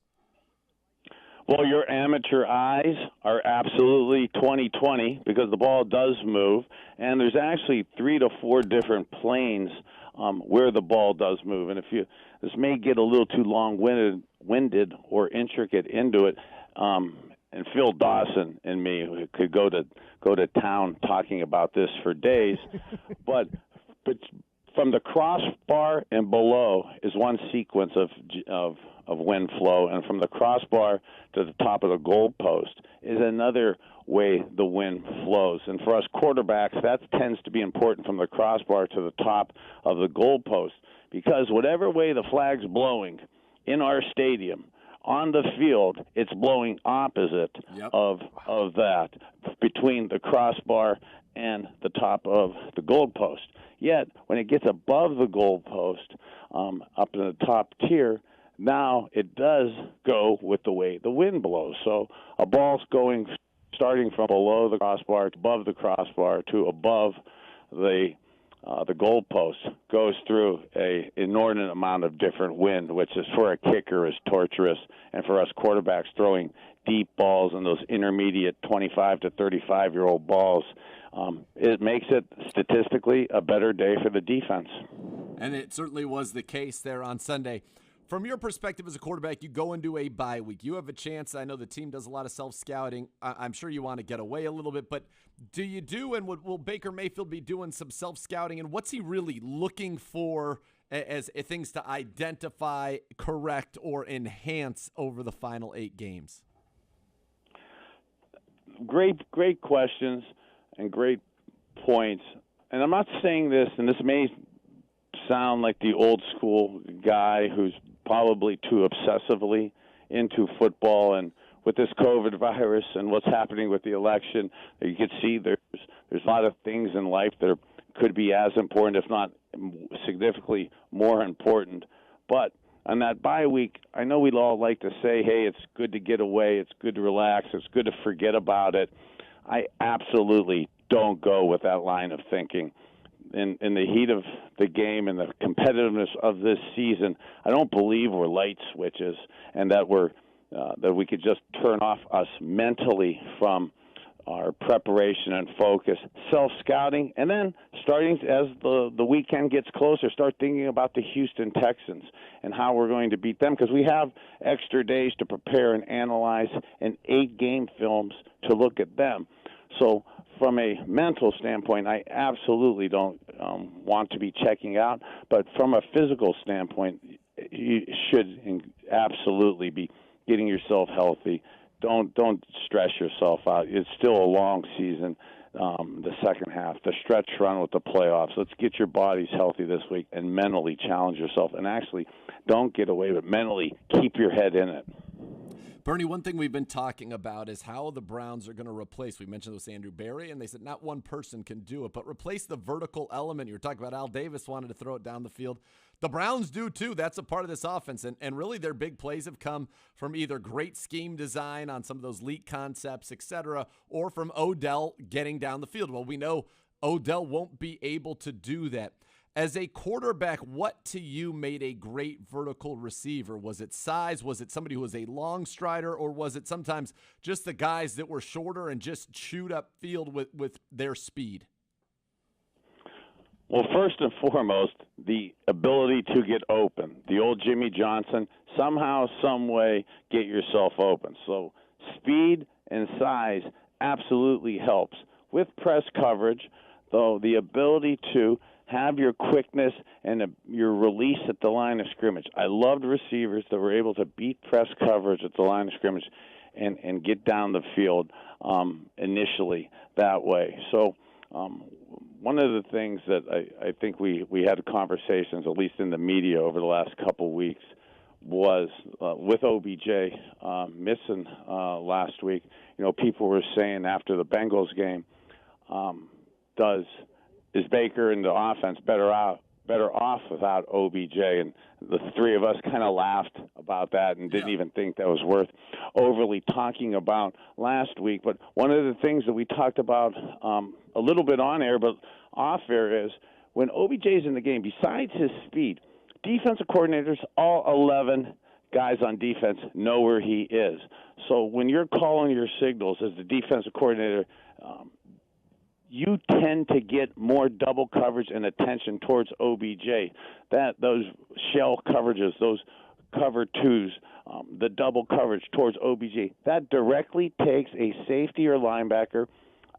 Well, your amateur eyes are absolutely 20/20 because the ball does move, and there's actually 3 to 4 different planes where the ball does move. And this may get a little too long-winded or intricate into it, and Phil Dawson and me could go to town talking about this for days, but from the crossbar and below is one sequence of wind flow, and from the crossbar to the top of the goalpost is another way the wind flows. And for us quarterbacks, that tends to be important from the crossbar to the top of the goalpost, because whatever way the flag's blowing in our stadium, on the field, it's blowing opposite of that between the crossbar and the top of the goalpost. Yet, when it gets above the goalpost, up in the top tier, now it does go with the way the wind blows. So a ball's starting from below the crossbar to above the crossbar to above the goalpost, goes through a inordinate amount of different wind, which is for a kicker is torturous, and for us quarterbacks throwing deep balls and those intermediate 25 to 35-year-old balls, it makes it statistically a better day for the defense. And it certainly was the case there on Sunday. From your perspective as a quarterback, you go into a bye week. You have a chance. I know the team does a lot of self-scouting. I'm sure you want to get away a little bit, but do you do, and will Baker Mayfield be doing some self-scouting, and what's he really looking for as things to identify, correct, or enhance over the final 8 games? Great questions and great points. And I'm not saying this, and this may sound like the old school guy who's probably too obsessively into football, and with this COVID virus and what's happening with the election, you can see there's a lot of things in life that could be as important, if not significantly more important. But on that bye week, I know we'd all like to say, hey, it's good to get away, it's good to relax, it's good to forget about it. I absolutely don't go with that line of thinking. In the heat of the game and the competitiveness of this season, I don't believe we're light switches and that that we could just turn off us mentally from our preparation and focus, self-scouting, and then starting as the weekend gets closer, start thinking about the Houston Texans and how we're going to beat them, because we have extra days to prepare and analyze and 8-game films to look at them. So from a mental standpoint, I absolutely don't want to be checking out. But from a physical standpoint, you should absolutely be getting yourself healthy. Don't stress yourself out. It's still a long season, the second half, the stretch run with the playoffs. Let's get your bodies healthy this week and mentally challenge yourself. And actually, don't get away, but mentally keep your head in it. Bernie, one thing we've been talking about is how the Browns are going to replace, we mentioned this with Andrew Berry, and they said not one person can do it, but replace the vertical element. You were talking about Al Davis wanted to throw it down the field. The Browns do too. That's a part of this offense, and really their big plays have come from either great scheme design on some of those leak concepts, etc., or from Odell getting down the field. Well, we know Odell won't be able to do that. As a quarterback, what to you made a great vertical receiver? Was it size? Was it somebody who was a long strider? Or was it sometimes just the guys that were shorter and just chewed up field with their speed? Well, first and foremost, the ability to get open. The old Jimmy Johnson, somehow, some way, get yourself open. So speed and size absolutely helps. With press coverage, though, the ability to have your quickness and your release at the line of scrimmage. I loved receivers that were able to beat press coverage at the line of scrimmage and get down the field initially that way. So one of the things that I think we had conversations, at least in the media over the last couple of weeks, was with OBJ missing last week. You know, people were saying after the Bengals game, is Baker and the offense better off without OBJ? And the three of us kind of laughed about that and didn't even think that was worth overly talking about last week. But one of the things that we talked about a little bit on air but off air is when OBJ's in the game, besides his speed, defensive coordinators, all 11 guys on defense know where he is. So when you're calling your signals as the defensive coordinator, you tend to get more double coverage and attention towards OBJ. Those shell coverages, those cover twos, the double coverage towards OBJ, that directly takes a safety or linebacker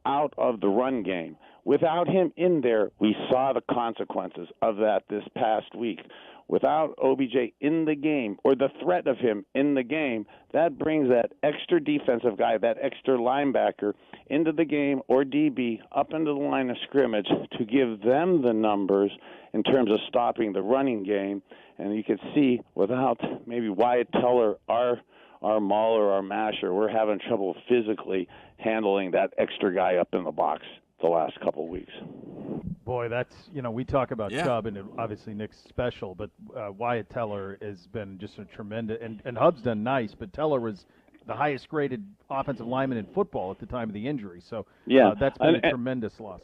out of the run game. Without him in there, we saw the consequences of that this past week. Without OBJ in the game, or the threat of him in the game, that brings that extra defensive guy, that extra linebacker into the game, or DB up into the line of scrimmage to give them the numbers in terms of stopping the running game. And you can see without maybe Wyatt Teller, our mauler, our masher, we're having trouble physically handling that extra guy up in the box the last couple of weeks. Boy, that's, we talk about Chubb, and obviously Nick's special, but Wyatt Teller has been just a tremendous, and Hub's done nice, but Teller was the highest graded offensive lineman in football at the time of the injury. So that's been a tremendous loss.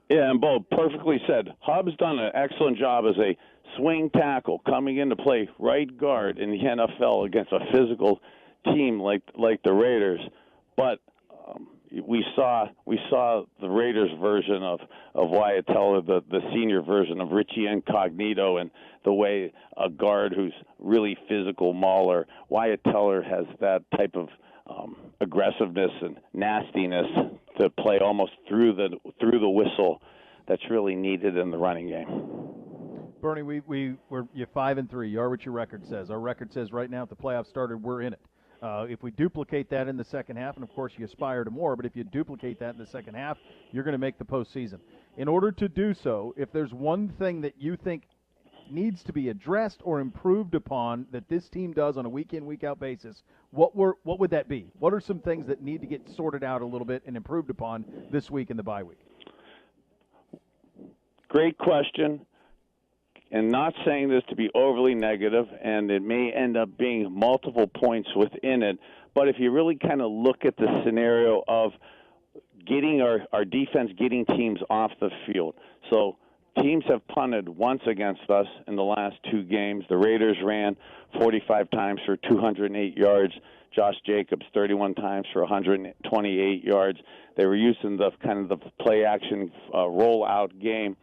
Yeah, and Beau perfectly said. Hub's done an excellent job as a swing tackle coming into play right guard in the NFL against a physical team like the Raiders. But we saw the Raiders version of Wyatt Teller, the senior version of Richie Incognito, and the way a guard who's really physical mauler. Wyatt Teller has that type of aggressiveness and nastiness to play almost through the whistle that's really needed in the running game. Bernie, you're 5-3. You are what your record says. Our record says right now, if the playoffs started, we're in it. If we duplicate that in the second half, and of course you aspire to more, but if you duplicate that in the second half, you're going to make the postseason. In order to do so, if there's one thing that you think needs to be addressed or improved upon that this team does on a week-in, week-out basis, what would that be? What are some things that need to get sorted out a little bit and improved upon this week in the bye week? Great question. And not saying this to be overly negative, and it may end up being multiple points within it, but if you really kind of look at the scenario of getting our defense getting teams off the field. So teams have punted once against us in the last two games. The Raiders ran 45 times for 208 yards. Josh Jacobs 31 times for 128 yards. They were using the kind of the play-action rollout game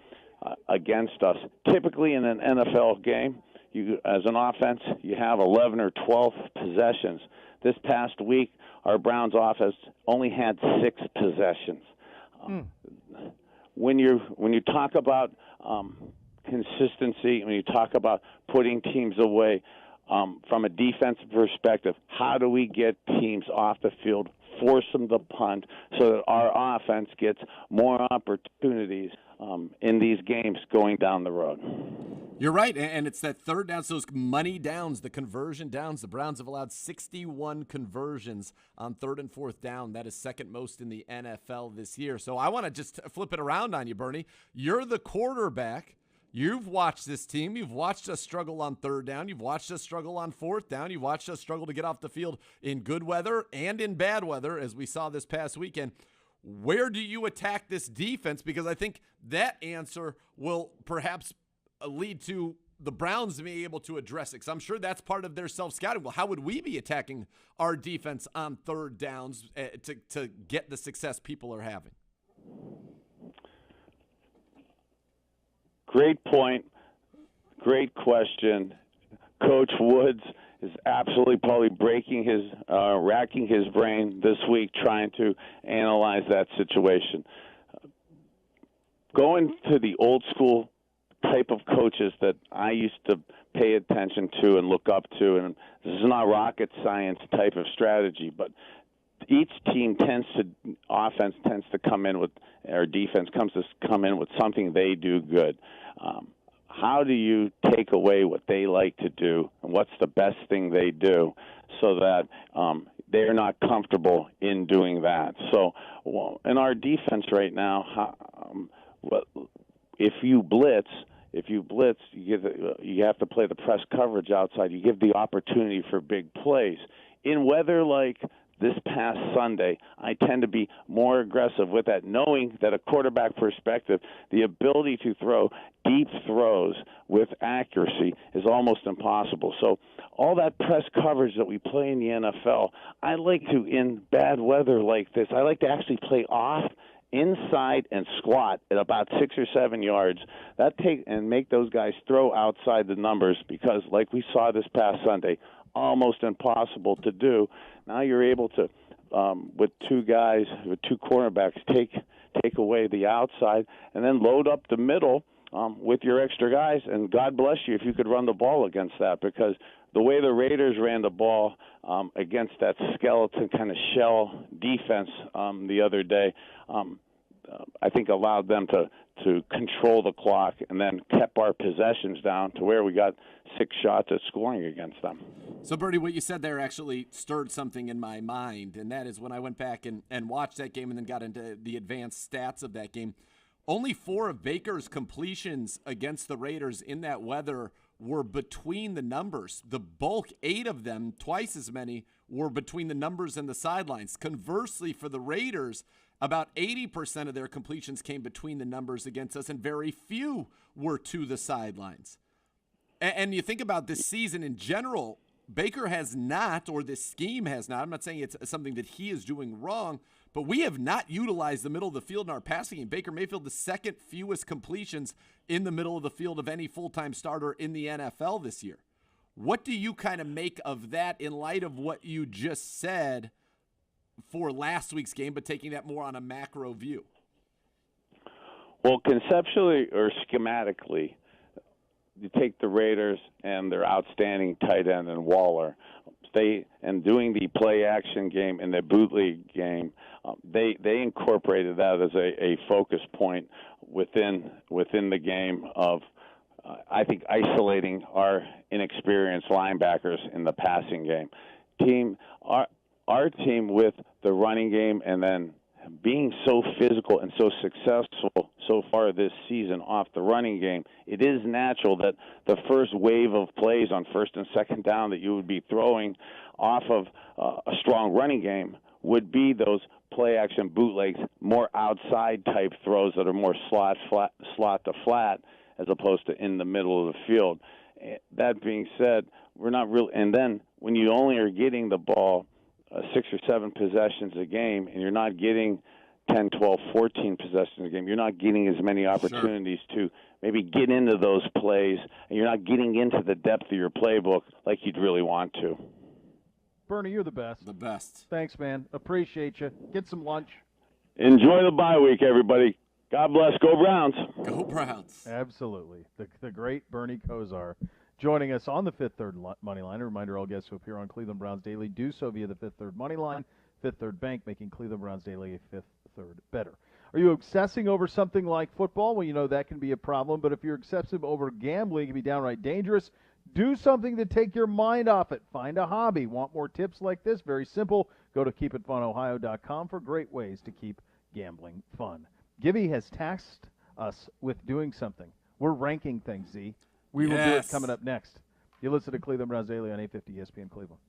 against us. Typically in an NFL game, you as an offense, you have 11 or 12 possessions. This past week, our Browns offense only had 6 possessions. When you talk about consistency, when you talk about putting teams away, from a defensive perspective, how do we get teams off the field, force them to punt so that our offense gets more opportunities in these games going down the road? You're right, and it's that third down, so those money downs, the conversion downs. The Browns have allowed 61 conversions on third and fourth down. That is second most in the NFL this year. So I want to just flip it around on you, Bernie. You're the quarterback. You've watched this team. You've watched us struggle on third down. You've watched us struggle on fourth down. You've watched us struggle to get off the field in good weather and in bad weather, as we saw this past weekend. Where do you attack this defense? Because I think that answer will perhaps lead to the Browns being able to address it, because I'm sure that's part of their self-scouting. Well, how would we be attacking our defense on third downs to get the success people are having? Great point. Great question. Coach Woods is absolutely probably racking his brain this week trying to analyze that situation. Going to the old school type of coaches that I used to pay attention to and look up to, and this is not rocket science type of strategy, but each team offense tends to come in with, or defense comes to come in with something they do good. How do you take away what they like to do, and what's the best thing they do, so that they're not comfortable in doing that? So, in our defense right now, if you blitz, you have to play the press coverage outside. You give the opportunity for big plays. In weather like this past Sunday, I tend to be more aggressive with that, knowing that a quarterback perspective, the ability to throw deep throws with accuracy is almost impossible. So all that press coverage that we play in the NFL, I like to, in bad weather like this, I like to actually play off, inside, and squat at about 6 or 7 yards. And make those guys throw outside the numbers, because like we saw this past Sunday, almost impossible to do. Now you're able to, with two cornerbacks, take away the outside and then load up the middle with your extra guys. And God bless you if you could run the ball against that, because the way the Raiders ran the ball against that skeleton kind of shell defense the other day, I think allowed them to control the clock, and then kept our possessions down to where we got 6 shots at scoring against them. So, Bernie, what you said there actually stirred something in my mind, and that is when I went back and watched that game and then got into the advanced stats of that game, only 4 of Baker's completions against the Raiders in that weather were between the numbers. The bulk, 8 of them, twice as many, were between the numbers and the sidelines. Conversely, for the Raiders, about 80% of their completions came between the numbers against us, and very few were to the sidelines. And you think about this season in general, Baker has not, or this scheme has not, I'm not saying it's something that he is doing wrong, but we have not utilized the middle of the field in our passing game. Baker Mayfield, the second fewest completions in the middle of the field of any full-time starter in the NFL this year. What do you kind of make of that in light of what you just said for last week's game, but taking that more on a macro view? Well, conceptually or schematically, you take the Raiders and their outstanding tight end and Waller, doing the play action game and the bootleg game, they incorporated that as a focus point within the game of, I think, isolating our inexperienced linebackers in the passing game. Our team, with the running game and then being so physical and so successful so far this season off the running game, it is natural that the first wave of plays on first and second down that you would be throwing off of a strong running game would be those play-action bootlegs, more outside type throws that are more slot to flat, as opposed to in the middle of the field. That being said, we're not really – and then when you only are getting the ball 6 or 7 possessions a game, and you're not getting 10, 12, 14 possessions a game, you're not getting as many opportunities to maybe get into those plays, and you're not getting into the depth of your playbook like you'd really want to. Bernie, you're the best. The best. Thanks, man. Appreciate you. Get some lunch. Enjoy the bye week, everybody. God bless. Go Browns. Go Browns. Absolutely. The great Bernie Kosar joining us on the Fifth Third Money Line. A reminder, all guests who appear on Cleveland Browns Daily do so via the Fifth Third Money Line. Fifth Third Bank, making Cleveland Browns Daily a Fifth Third better. Are you obsessing over something like football? Well, you know that can be a problem, but if you're obsessive over gambling, it can be downright dangerous. Do something to take your mind off it. Find a hobby. Want more tips like this? Very simple. Go to keepitfunohio.com for great ways to keep gambling fun. Gibby has tasked us with doing something. We're ranking things, Z. We will do it coming up next. You listen to Cleveland Browns Daily on 850 ESPN Cleveland.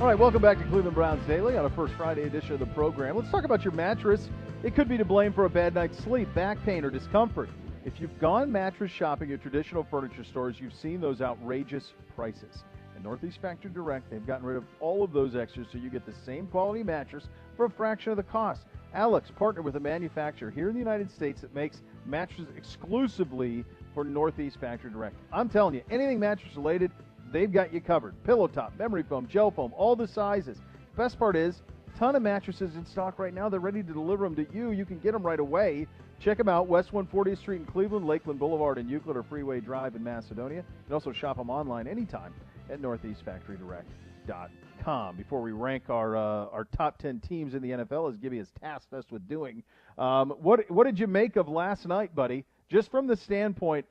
All right, welcome back to Cleveland Browns Daily on a first Friday edition of the program. Let's talk about your mattress. It could be to blame for a bad night's sleep, back pain, or discomfort. If you've gone mattress shopping at traditional furniture stores, you've seen those outrageous prices. At Northeast Factory Direct, they've gotten rid of all of those extras so you get the same quality mattress for a fraction of the cost. Alex partnered with a manufacturer here in the United States that makes mattresses exclusively for Northeast Factory Direct. I'm telling you, anything mattress related, they've got you covered. Pillow top, memory foam, gel foam, all the sizes. Best part is, ton of mattresses in stock right now. They're ready to deliver them to you. You can get them right away. Check them out, West 140th Street in Cleveland, Lakeland Boulevard in Euclid, or Freeway Drive in Macedonia. You can also shop them online anytime at northeastfactorydirect.com. Before we rank our top 10 teams in the NFL, as Gibby is tasked us with doing, what did you make of last night, buddy? Just from the standpoint,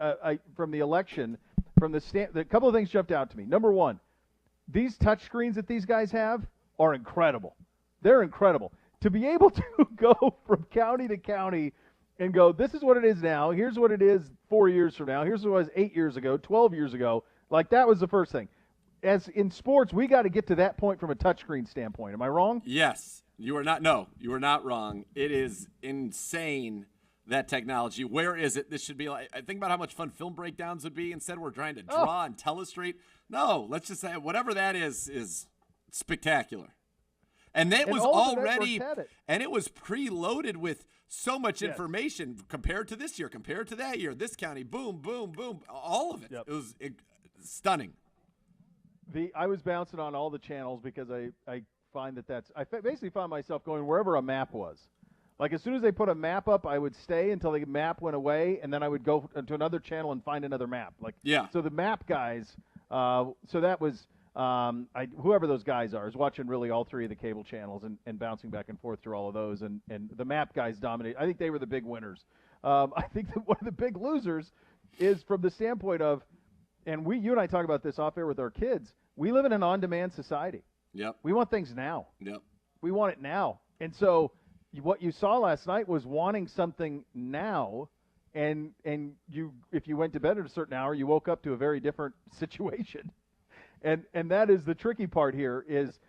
from the election, a couple of things jumped out to me. Number one, these touchscreens that these guys have are incredible. They're incredible. To be able to go from county to county and go, this is what it is now, here's what it is 4 years from now, here's what it was 8 years ago, 12 years ago, like that was the first thing. As in sports, we got to get to that point from a touchscreen standpoint. Am I wrong? Yes. You are not. No, you are not wrong. It is insane, that technology. Where is it? This should be like, I think about how much fun film breakdowns would be. Instead, we're trying to draw and telestrate. No, let's just say whatever that is spectacular. And it was already, and it was preloaded with so much information compared to this year, compared to that year, this county, boom, boom, boom, all of it. Yep. It was stunning. I was bouncing on all the channels because I find I basically found myself going wherever a map was. Like as soon as they put a map up, I would stay until the map went away, and then I would go to another channel and find another map. So the map guys, so that was whoever those guys are, is watching really all three of the cable channels and bouncing back and forth through all of those, and the map guys dominate. I think they were the big winners. I think that one of the big losers is from the standpoint of, and you and I talk about this off air with our kids, we live in an on-demand society. Yep. We want things now. Yep. We want it now. And so what you saw last night was wanting something now, and you, if you went to bed at a certain hour, you woke up to a very different situation. And that is the tricky part here is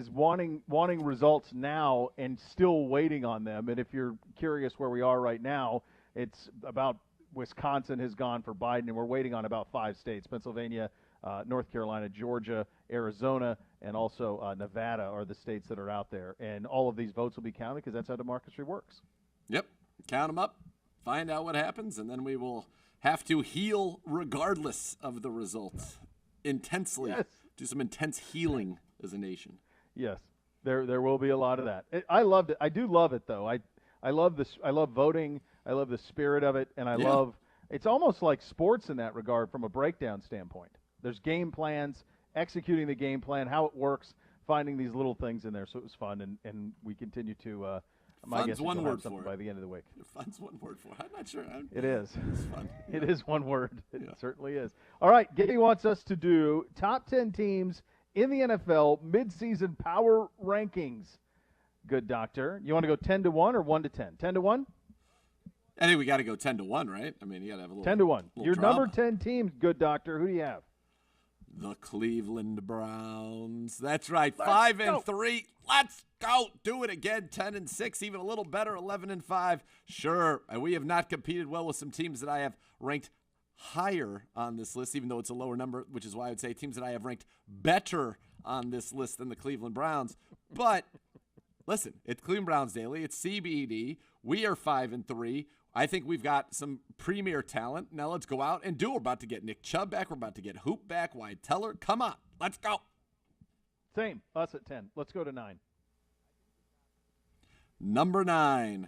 wanting results now and still waiting on them. And if you're curious where we are right now, it's about Wisconsin has gone for Biden, and we're waiting on about 5 states: Pennsylvania, North Carolina, Georgia, Arizona, and also Nevada are the states that are out there. And all of these votes will be counted because that's how democracy works. Yep. Count them up, find out what happens, and then we will have to heal regardless of the results. Intensely. Yes. Do some intense healing as a nation. Yes. There will be a lot of that. I loved it. I do love it, though. I love this. I love voting. I love the spirit of it, and I love – it's almost like sports in that regard from a breakdown standpoint. There's game plans, executing the game plan, how it works, finding these little things in there. So it was fun, and we continue to fun's one word for it. By the end of the week. Fun's one word for it. I'm not sure. It is. It's fun. It is one word. It certainly is. All right, Gibby wants us to do top 10 teams in the NFL midseason power rankings. Good doctor. You want to go 10-1 or 1-10? 10-1? I think we got to go 10-1, right? I mean, you got to have a little 10-1. Your drama. number 10 team, good doctor. Who do you have? The Cleveland Browns. That's right. 5-3. Let's go. Do it again. 10-6. Even a little better. 11-5. Sure. We have not competed well with some teams that I have ranked higher on this list, even though it's a lower number, which is why I would say teams that I have ranked better on this list than the Cleveland Browns. But listen, it's Cleveland Browns Daily. It's CBD. We are 5-3. I think we've got some premier talent. Now let's go out and do it. We're about to get Nick Chubb back. We're about to get Hoop back. Wyatt Teller. Come on. Let's go. Same. Us at 10. Let's go to 9. Number 9,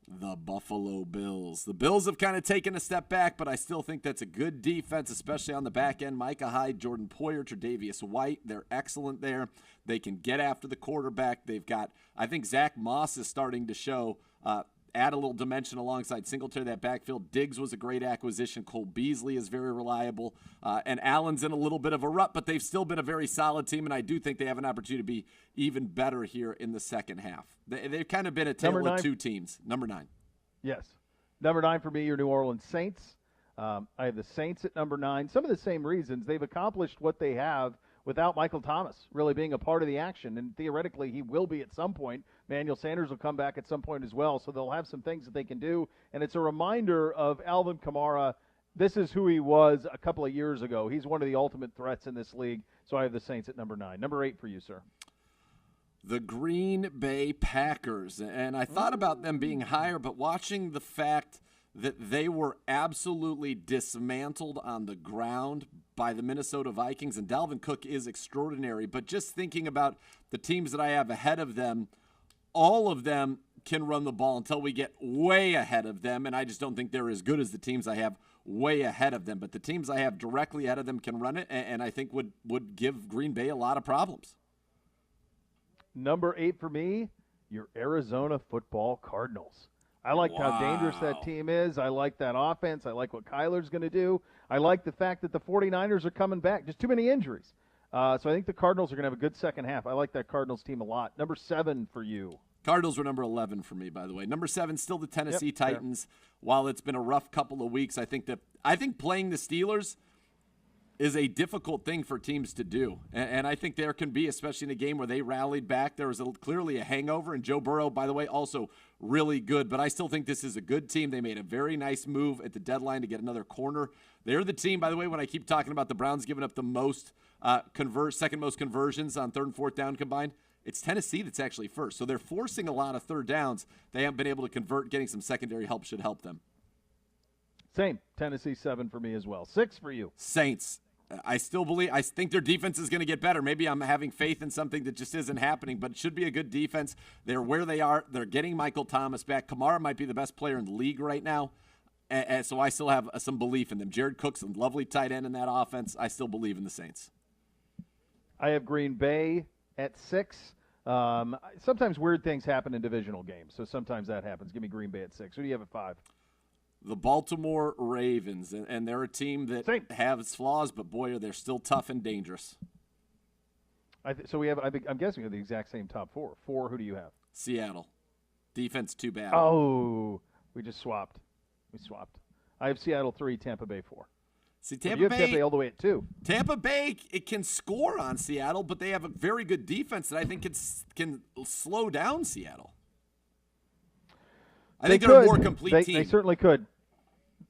the Buffalo Bills. The Bills have kind of taken a step back, but I still think that's a good defense, especially on the back end. Micah Hyde, Jordan Poyer, Tre'Davious White. They're excellent there. They can get after the quarterback. They've got, I think Zach Moss is starting to show add a little dimension alongside Singletary, that backfield. Diggs was a great acquisition. Cole Beasley is very reliable. And Allen's in a little bit of a rut, but they've still been a very solid team, and I do think they have an opportunity to be even better here in the second half. They've kind of been a tale of two teams. Number 9. Yes. Number 9 for me, your New Orleans Saints. I have the Saints at number 9. Some of the same reasons. They've accomplished what they have without Michael Thomas really being a part of the action. And theoretically, he will be at some point. Manuel Sanders will come back at some point as well. So they'll have some things that they can do. And it's a reminder of Alvin Kamara. This is who he was a couple of years ago. He's one of the ultimate threats in this league. So I have the Saints at number 9. Number 8 for you, sir. The Green Bay Packers. And I thought about them being higher, but watching the fact that they were absolutely dismantled on the ground by the Minnesota Vikings, and Dalvin Cook is extraordinary, but just thinking about the teams that I have ahead of them, all of them can run the ball until we get way ahead of them, and I just don't think they're as good as the teams I have way ahead of them. But the teams I have directly ahead of them can run it, and I think would give Green Bay a lot of problems. Number 8 for me, your Arizona Football Cardinals. I like how dangerous that team is. I like that offense. I like what Kyler's going to do. I like the fact that the 49ers are coming back. Just too many injuries. So I think the Cardinals are going to have a good second half. I like that Cardinals team a lot. Number 7 for you. Cardinals were number 11 for me, by the way. Number 7, still the Tennessee Titans. Fair. While it's been a rough couple of weeks, I think playing the Steelers is a difficult thing for teams to do. And I think there can be, especially in a game where they rallied back, there was clearly a hangover. And Joe Burrow, by the way, also really good. But I still think this is a good team. They made a very nice move at the deadline to get another corner. They're the team, by the way, when I keep talking about the Browns giving up the most second most conversions on 3rd and 4th down combined, it's Tennessee that's actually first. So they're forcing a lot of 3rd downs. They haven't been able to convert. Getting some secondary help should help them. Same. Tennessee 7 for me as well. 6 for you. Saints. I think their defense is going to get better. Maybe I'm having faith in something that just isn't happening, but it should be a good defense. They're where they are. They're getting Michael Thomas back. Kamara might be the best player in the league right now, and so I still have some belief in them. Jared Cook's a lovely tight end in that offense. I still believe in the Saints. I have Green Bay at 6. Sometimes weird things happen in divisional games, so sometimes that happens. Give me Green Bay at 6. Who do you have at 5? The Baltimore Ravens, and they're a team that has flaws, but boy, they're still tough and dangerous. So we have. I'm guessing we have the exact same top 4. 4. Who do you have? Seattle. Defense too bad. Oh, we just swapped. I have Seattle 3, Tampa Bay 4. See, Tampa you have Tampa Bay all the way at 2. Tampa Bay, it can score on Seattle, but they have a very good defense that I think can slow down Seattle. I think they're a more complete team. They certainly could.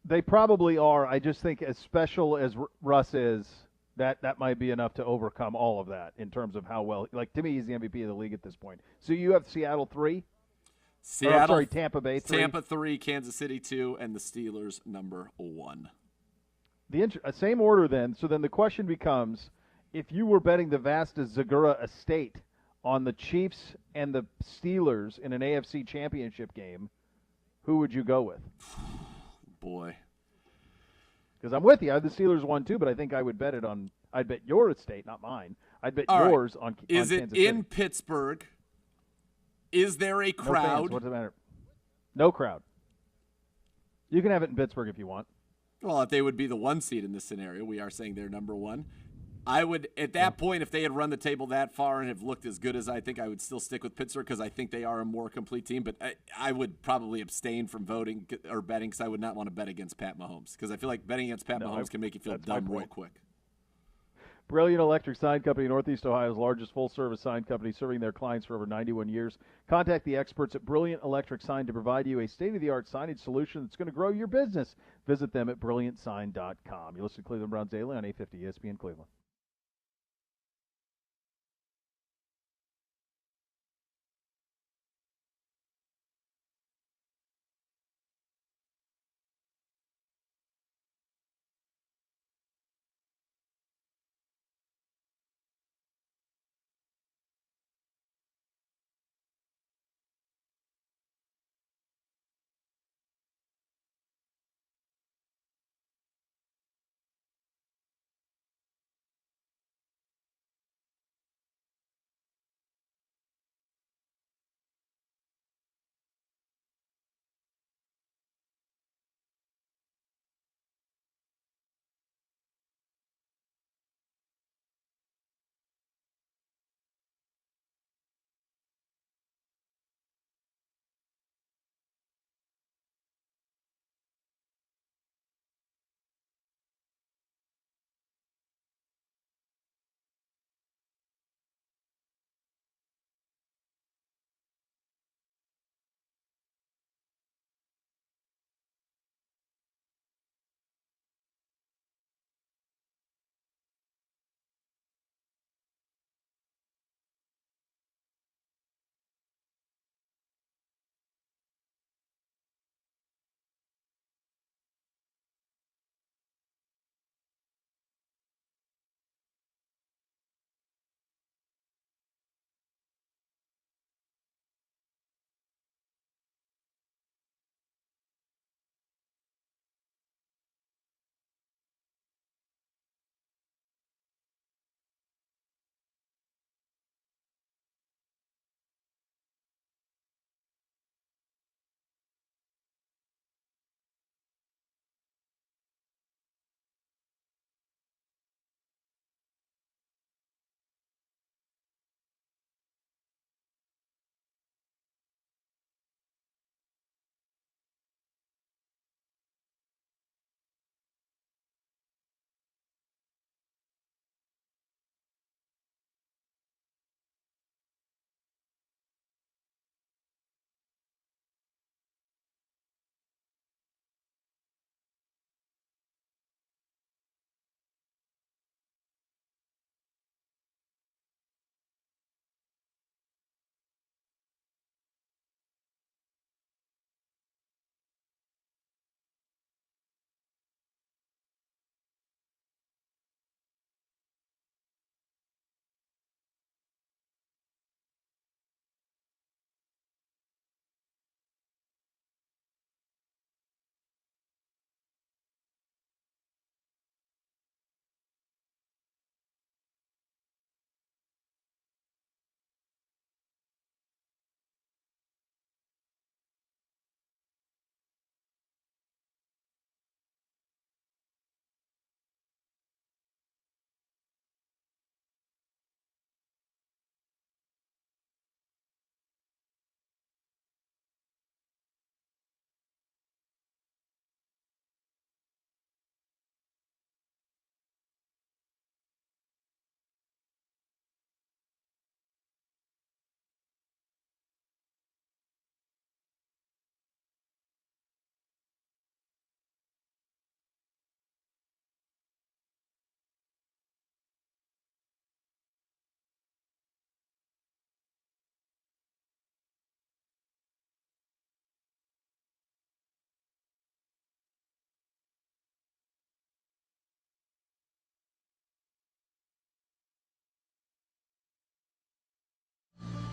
They probably are. I just think as special as Russ is, that might be enough to overcome all of that in terms of how well. Like, to me, he's the MVP of the league at this point. So you have Seattle 3? Tampa Bay 3? Tampa 3, Kansas City 2, and the Steelers number 1. Same order then. So then the question becomes, if you were betting the vast Zegura estate on the Chiefs and the Steelers in an AFC championship game, who would you go with? Boy. Because I'm with you. I have the Steelers 1 too, but I think I would bet it on – I'd bet your estate, not mine. I'd bet yours on Is Kansas it in City. Pittsburgh? Is there a crowd? No fans. What does it matter? No crowd. You can have it in Pittsburgh if you want. Well, if they would be the 1 seed in this scenario, we are saying they're number 1. I would, at that point, if they had run the table that far and have looked as good as I think, I would still stick with Pittsburgh because I think they are a more complete team. But I would probably abstain from voting or betting because I would not want to bet against Pat Mahomes because I feel like betting against Pat Mahomes can make you feel dumb real quick. Brilliant Electric Sign Company, Northeast Ohio's largest full-service sign company, serving their clients for over 91 years. Contact the experts at Brilliant Electric Sign to provide you a state-of-the-art signage solution that's going to grow your business. Visit them at brilliantsign.com. You listen to Cleveland Browns Daily on 850 ESPN Cleveland.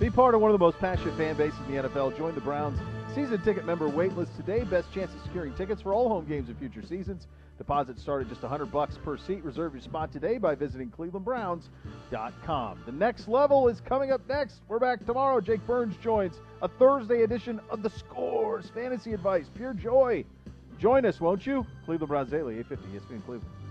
Be part of one of the most passionate fan bases in the NFL. Join the Browns season ticket member waitlist today. Best chance of securing tickets for all home games in future seasons. Deposits start at just $100 per seat. Reserve your spot today by visiting clevelandbrowns.com. The next level is coming up next. We're back tomorrow. Jake Burns joins a Thursday edition of The Scores. Fantasy advice, pure joy. Join us, won't you? Cleveland Browns Daily, 850 ESPN Cleveland.